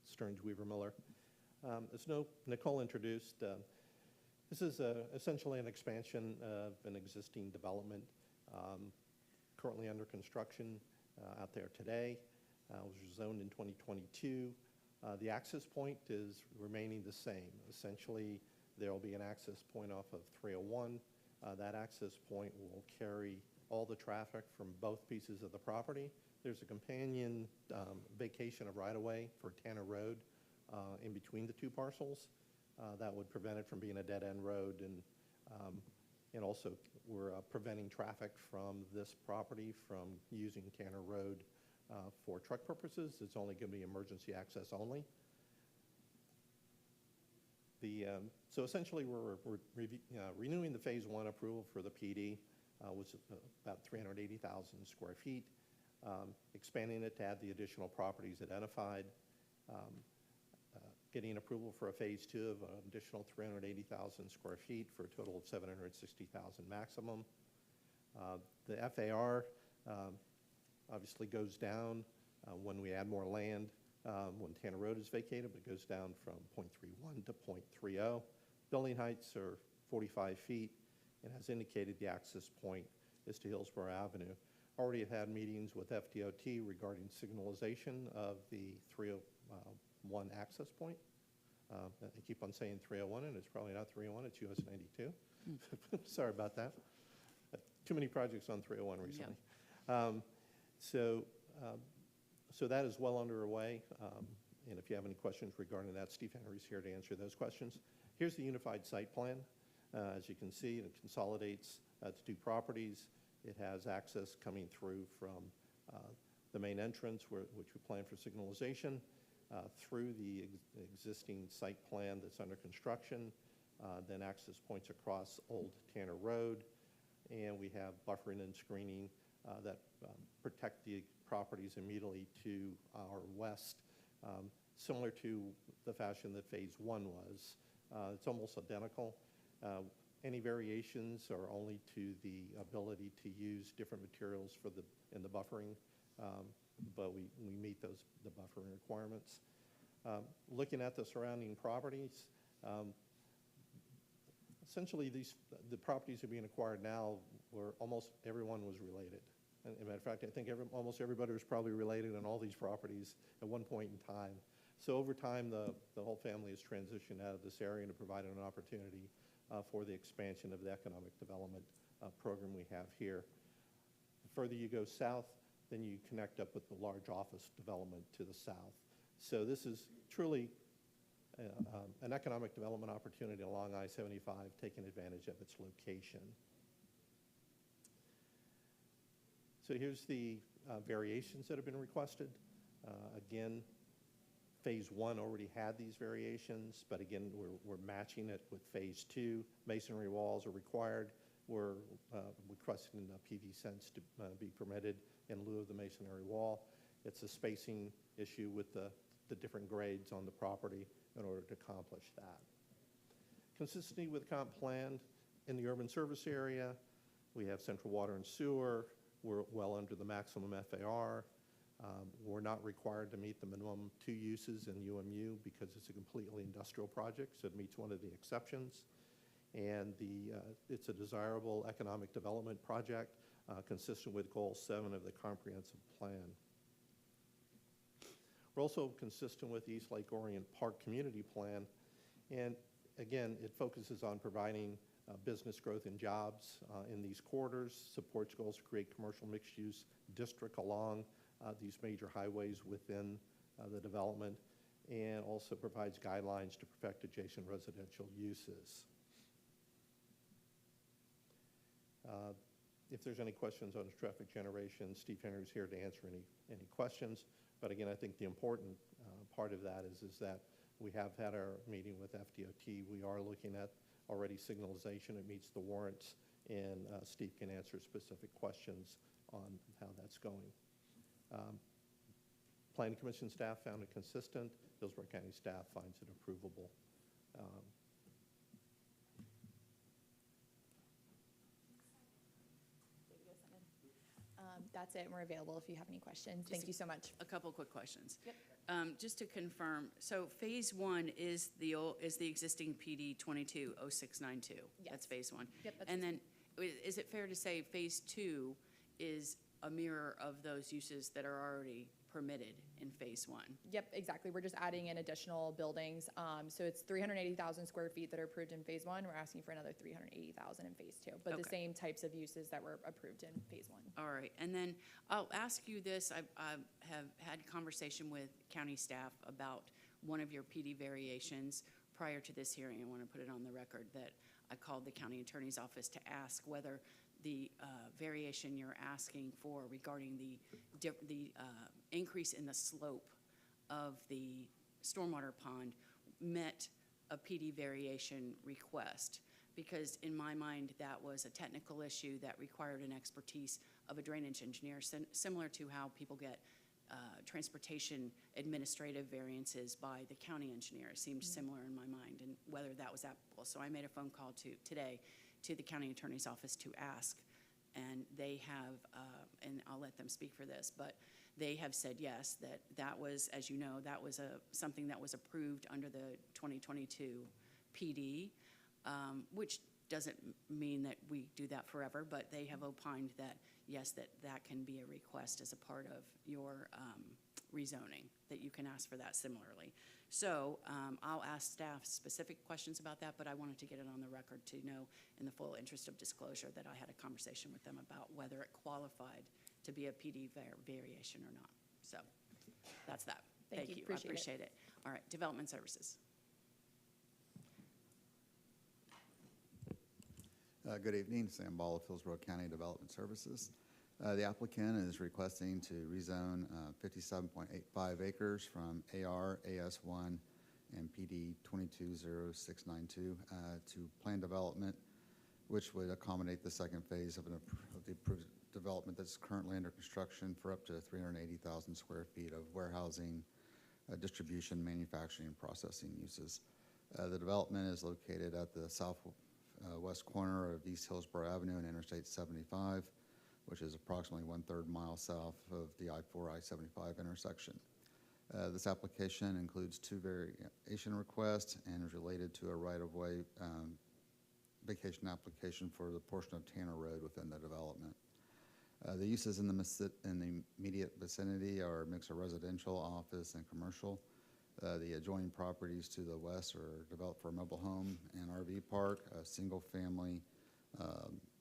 Stearns Weaver Miller. As Nicole introduced, this is essentially an expansion of an existing development currently under construction out there today. Was zoned in 2022. The access point is remaining the same. Essentially, there will be an access point off of 301. That access point will carry all the traffic from both pieces of the property. There's a companion vacation of right-of-way for Tanner Road in between the two parcels. That would prevent it from being a dead-end road, and also we're preventing traffic from this property from using Tanner Road for truck purposes. It's only going to be emergency access only. So essentially, we're renewing the Phase 1 approval for the PD, which is about 380,000 square feet, expanding it to add the additional properties identified, getting approval for a Phase 2 of an additional 380,000 square feet for a total of 760,000 maximum. The FAR obviously goes down when we add more land. When Tanner Road is vacated, but goes down from 0.31 to 0.30. Building heights are 45 feet, and as indicated, the access point is to Hillsborough Avenue. Already have had meetings with FDOT regarding signalization of the 301 access point. I keep on saying 301, and it's probably not 301, it's US 92. Sorry about that. Too many projects on 301 recently. Yeah. So that is well underway, and if you have any questions regarding that, Steve Henry's here to answer those questions. Here's the unified site plan. As you can see, it consolidates to two properties. It has access coming through from the main entrance, which we plan for signalization, through the existing site plan that's under construction, then access points across Old Tanner Road, and we have buffering and screening that protect the properties immediately to our west. similar to the fashion that Phase 1 was. It's almost identical. Any variations are only to the ability to use different materials in the buffering, but we meet the buffering requirements. Looking at the surrounding properties, essentially the properties that are being acquired now were almost everyone was related. As a matter of fact, I think almost everybody was probably related on all these properties at one point in time. So over time, the whole family has transitioned out of this area and provided an opportunity for the expansion of the economic development program we have here. The further you go south, then you connect up with the large office development to the south. So this is truly an economic development opportunity along I-75, taking advantage of its location. So here's the variations that have been requested. Again, Phase 1 already had these variations, but again, we're matching it with Phase 2. Masonry walls are required. We're requesting the PV cents to be permitted in lieu of the masonry wall. It's a spacing issue with the different grades on the property in order to accomplish that. Consistency with comp plan in the urban service area, we have central water and sewer. We're well under the maximum FAR. We're not required to meet the minimum 2 uses in UMU because it's a completely industrial project, so it meets one of the exceptions. And it's a desirable economic development project consistent with Goal 7 of the comprehensive plan. We're also consistent with the East Lake Orient Park Community Plan. And again, it focuses on providing business growth and jobs in these corridors, supports goals to create commercial mixed-use district along these major highways within the development, and also provides guidelines to perfect adjacent residential uses. If there's any questions on traffic generation, Steve Henry's here to answer any questions. But again, I think the important part of that is that we have had our meeting with FDOT. We are looking at already signalization. It meets the warrants, and Steve can answer specific questions on how that's going. Planning Commission staff found it consistent. Hillsborough County staff finds it approvable. That's it. We're available if you have any questions. Thank you so much. A couple quick questions. Yep. Just to confirm, so Phase 1 is the existing PD 220692. Yes. That's Phase 1. Yep, that's And then, is it fair to say Phase 2 is a mirror of those uses that are already permitted in Phase 1? Yep, exactly. We're just adding in additional buildings. So it's 380,000 square feet that are approved in Phase 1. We're asking for another 380,000 in Phase 2, but the same types of uses that were approved in Phase 1. All right, and then I'll ask you this. I have had conversation with county staff about one of your PD variations prior to this hearing. I want to put it on the record that I called the county attorney's office to ask whether the variation you're asking for regarding the increase in the slope of the stormwater pond met a PD variation request. Because in my mind, that was a technical issue that required an expertise of a drainage engineer, similar to how people get transportation administrative variances by the county engineer. It seemed similar in my mind, and whether that was applicable. So I made a phone call today to the county attorney's office to ask, and they have, and I'll let them speak for this, but they have said yes, that was, as you know, that was something that was approved under the 2022 PD, which doesn't mean that we do that forever, but they have opined that, yes, that can be a request as a part of your rezoning, that you can ask for that similarly. So I'll ask staff specific questions about that, but I wanted to get it on the record to know, in the full interest of disclosure, that I had a conversation with them about whether it qualified to be a PD variation or not. So that's that. Thank you. I appreciate it. All right, development services. Good evening, Sam Ball of Hillsborough County Development Services. The applicant is requesting to rezone 57.85 acres from AR, AS1, and PD 220692 to planned development, which would accommodate the second phase of the approved development that's currently under construction for up to 380,000 square feet of warehousing, distribution, manufacturing, and processing uses. The development is located at the southwest corner of East Hillsborough Avenue and Interstate 75, which is approximately 1/3 mile south of the I-4-I-75 intersection. This application includes 2 variation requests and is related to a right-of-way vacation application for the portion of Tanner Road within the development. The uses in the immediate vicinity are a mix of residential, office, and commercial. The adjoining properties to the west are developed for a mobile home and RV park, a single-family,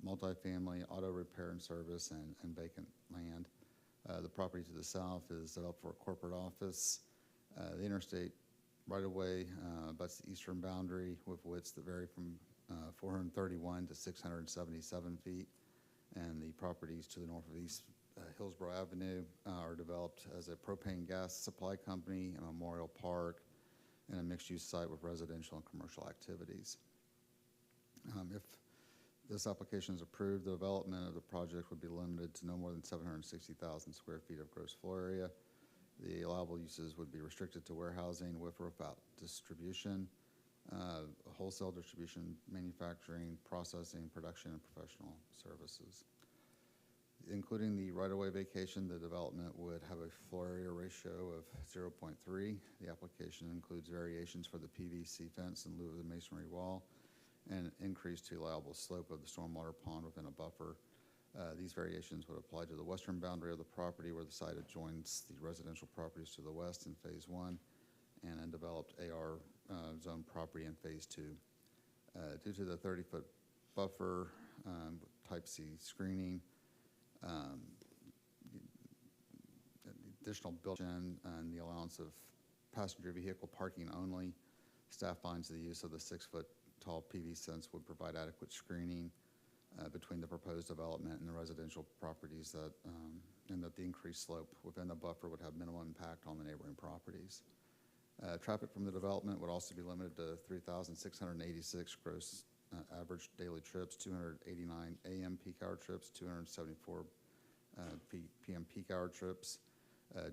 multifamily, auto repair and service, and vacant land. The property to the south is developed for a corporate office. The interstate right-of-way butts the eastern boundary with widths that vary from 431 to 677 feet. And the properties to the north of East Hillsborough Avenue are developed as a propane gas supply company, a memorial park, and a mixed-use site with residential and commercial activities. If this application is approved, the development of the project would be limited to no more than 760,000 square feet of gross floor area. The allowable uses would be restricted to warehousing with or without distribution, wholesale distribution, manufacturing, processing, production, and professional services. Including the right-of-way vacation, the development would have a floor area ratio of 0.3. The application includes variations for the PVC fence in lieu of the masonry wall and increase to allowable slope of the stormwater pond within a buffer. These variations would apply to the western boundary of the property where the site adjoins the residential properties to the west in Phase 1 and undeveloped AR zone property in Phase 2. Due to the 30-foot buffer, Type C screening, additional built-in, and the allowance of passenger vehicle parking only, staff finds the use of the 6-foot tall PV fence would provide adequate screening between the proposed development and the residential properties and that the increased slope within the buffer would have minimal impact on the neighboring properties. Traffic from the development would also be limited to 3,686 gross average daily trips, 289 AM peak hour trips, 274 PM peak hour trips.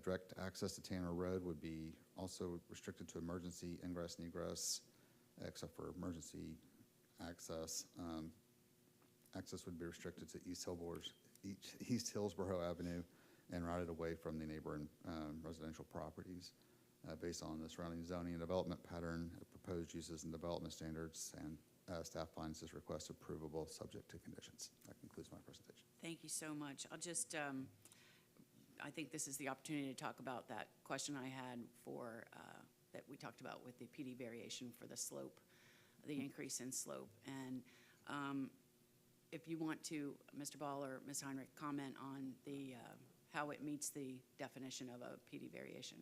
Direct access to Tanner Road would be also restricted to emergency ingress and egress, except for emergency access. Access would be restricted to East Hillsborough Avenue and routed away from the neighboring residential properties. Based on the surrounding zoning and development pattern, proposed uses and development standards, and staff finds this request approvable subject to conditions. That concludes my presentation. Thank you so much. I'll just, I think this is the opportunity to talk about that question I had for, that we talked about with the PD variation for the slope, the increase in slope. And if you want to, Mr. Ball or Ms. Heinrich, comment on the, how it meets the definition of a PD variation.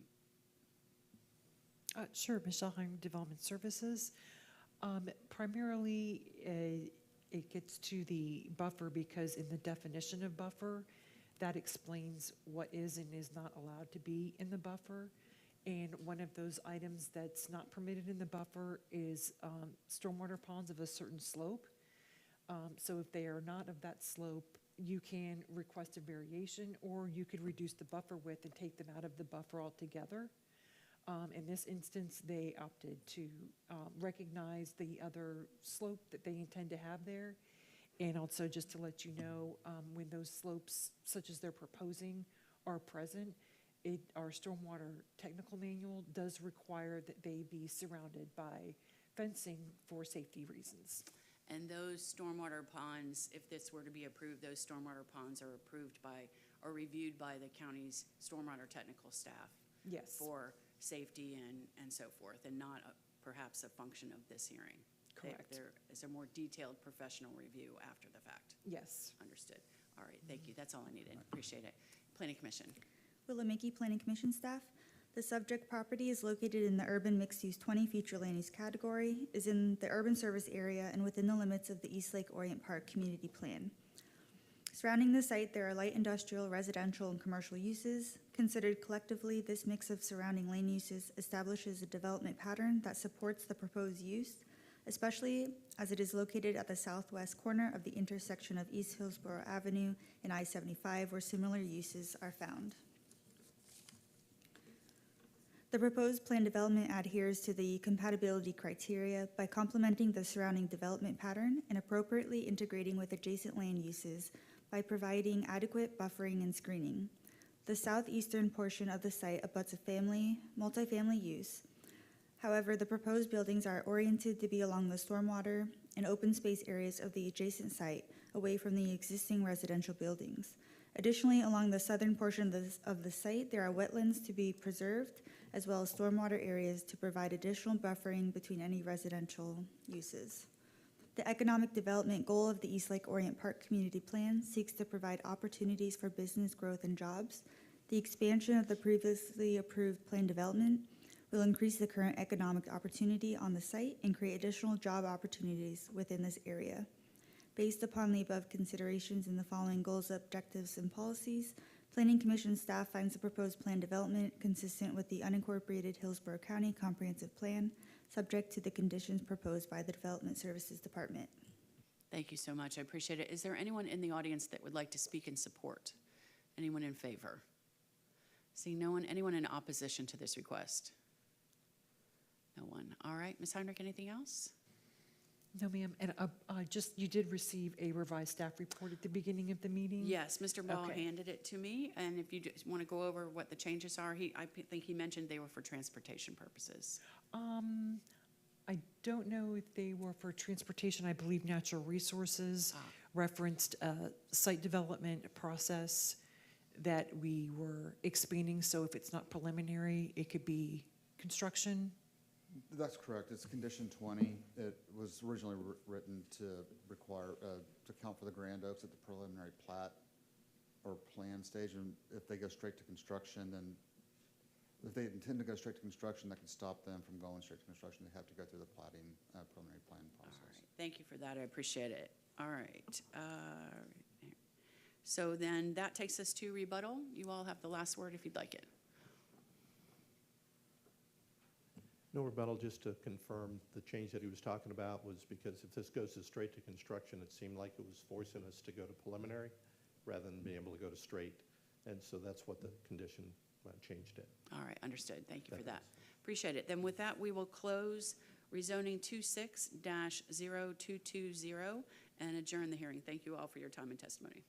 Sure, Michelle Heinrich, Development Services. Primarily, it gets to the buffer because in the definition of buffer, that explains what is and is not allowed to be in the buffer. And one of those items that's not permitted in the buffer is stormwater ponds of a certain slope. So if they are not of that slope, you can request a variation, or you could reduce the buffer width and take them out of the buffer altogether. In this instance, they opted to recognize the other slope that they intend to have there. And also, just to let you know, when those slopes, such as they're proposing, are present, our stormwater technical manual does require that they be surrounded by fencing for safety reasons. And those stormwater ponds, if this were to be approved, those stormwater ponds are approved by or reviewed by the county's stormwater technical staff. Yes. For safety and so forth, and not perhaps a function of this hearing. Correct. There is a more detailed professional review after the fact. Yes. Understood. All right, thank you. That's all I needed. Appreciate it. Planning Commission. Willamette Planning Commission staff. The subject property is located in the urban mixed-use 20 future land use category, is in the urban service area and within the limits of the East Lake Orient Park Community Plan. Surrounding the site, there are light industrial, residential, and commercial uses. Considered collectively, this mix of surrounding land uses establishes a development pattern that supports the proposed use, especially as it is located at the southwest corner of the intersection of East Hillsborough Avenue and I-75, where similar uses are found. The proposed plan development adheres to the compatibility criteria by complementing the surrounding development pattern and appropriately integrating with adjacent land uses by providing adequate buffering and screening. The southeastern portion of the site abuts a multifamily use. However, the proposed buildings are oriented to be along the stormwater and open space areas of the adjacent site, away from the existing residential buildings. Additionally, along the southern portion of the site, there are wetlands to be preserved, as well as stormwater areas to provide additional buffering between any residential uses. The economic development goal of the East Lake Orient Park Community Plan seeks to provide opportunities for business growth and jobs. The expansion of the previously approved plan development will increase the current economic opportunity on the site and create additional job opportunities within this area. Based upon the above considerations and the following goals, objectives, and policies, Planning Commission staff finds the proposed plan development consistent with the unincorporated Hillsborough County Comprehensive Plan, subject to the conditions proposed by the Development Services Department. Thank you so much. I appreciate it. Is there anyone in the audience that would like to speak in support? Anyone in favor? Seeing no one, anyone in opposition to this request? No one. All right, Ms. Heinrich, anything else? No, ma'am. And you did receive a revised staff report at the beginning of the meeting? Yes, Mr. Ball Okay. handed it to me, and if you just want to go over what the changes are, I think he mentioned they were for transportation purposes. I don't know if they were for transportation. I believe natural resources referenced a site development process that we were expanding. So if it's not preliminary, it could be construction. That's correct. It's condition 20. It was originally written to require, to count for the Grand Oaks at the preliminary plat or plan stage. And if they go straight to construction, then if they intend to go straight to construction, that could stop them from going straight to construction. They have to go through the platting preliminary plan process. All right. Thank you for that. I appreciate it. All right. So then that takes us to rebuttal. You all have the last word if you'd like it. No rebuttal, just to confirm the change that he was talking about was because if this goes straight to construction, it seemed like it was forcing us to go to preliminary rather than being able to go to straight. And so that's what the condition changed it. All right, understood. Thank you for that. Appreciate it. Then with that, we will close rezoning 26-0220 and adjourn the hearing. Thank you all for your time and testimony.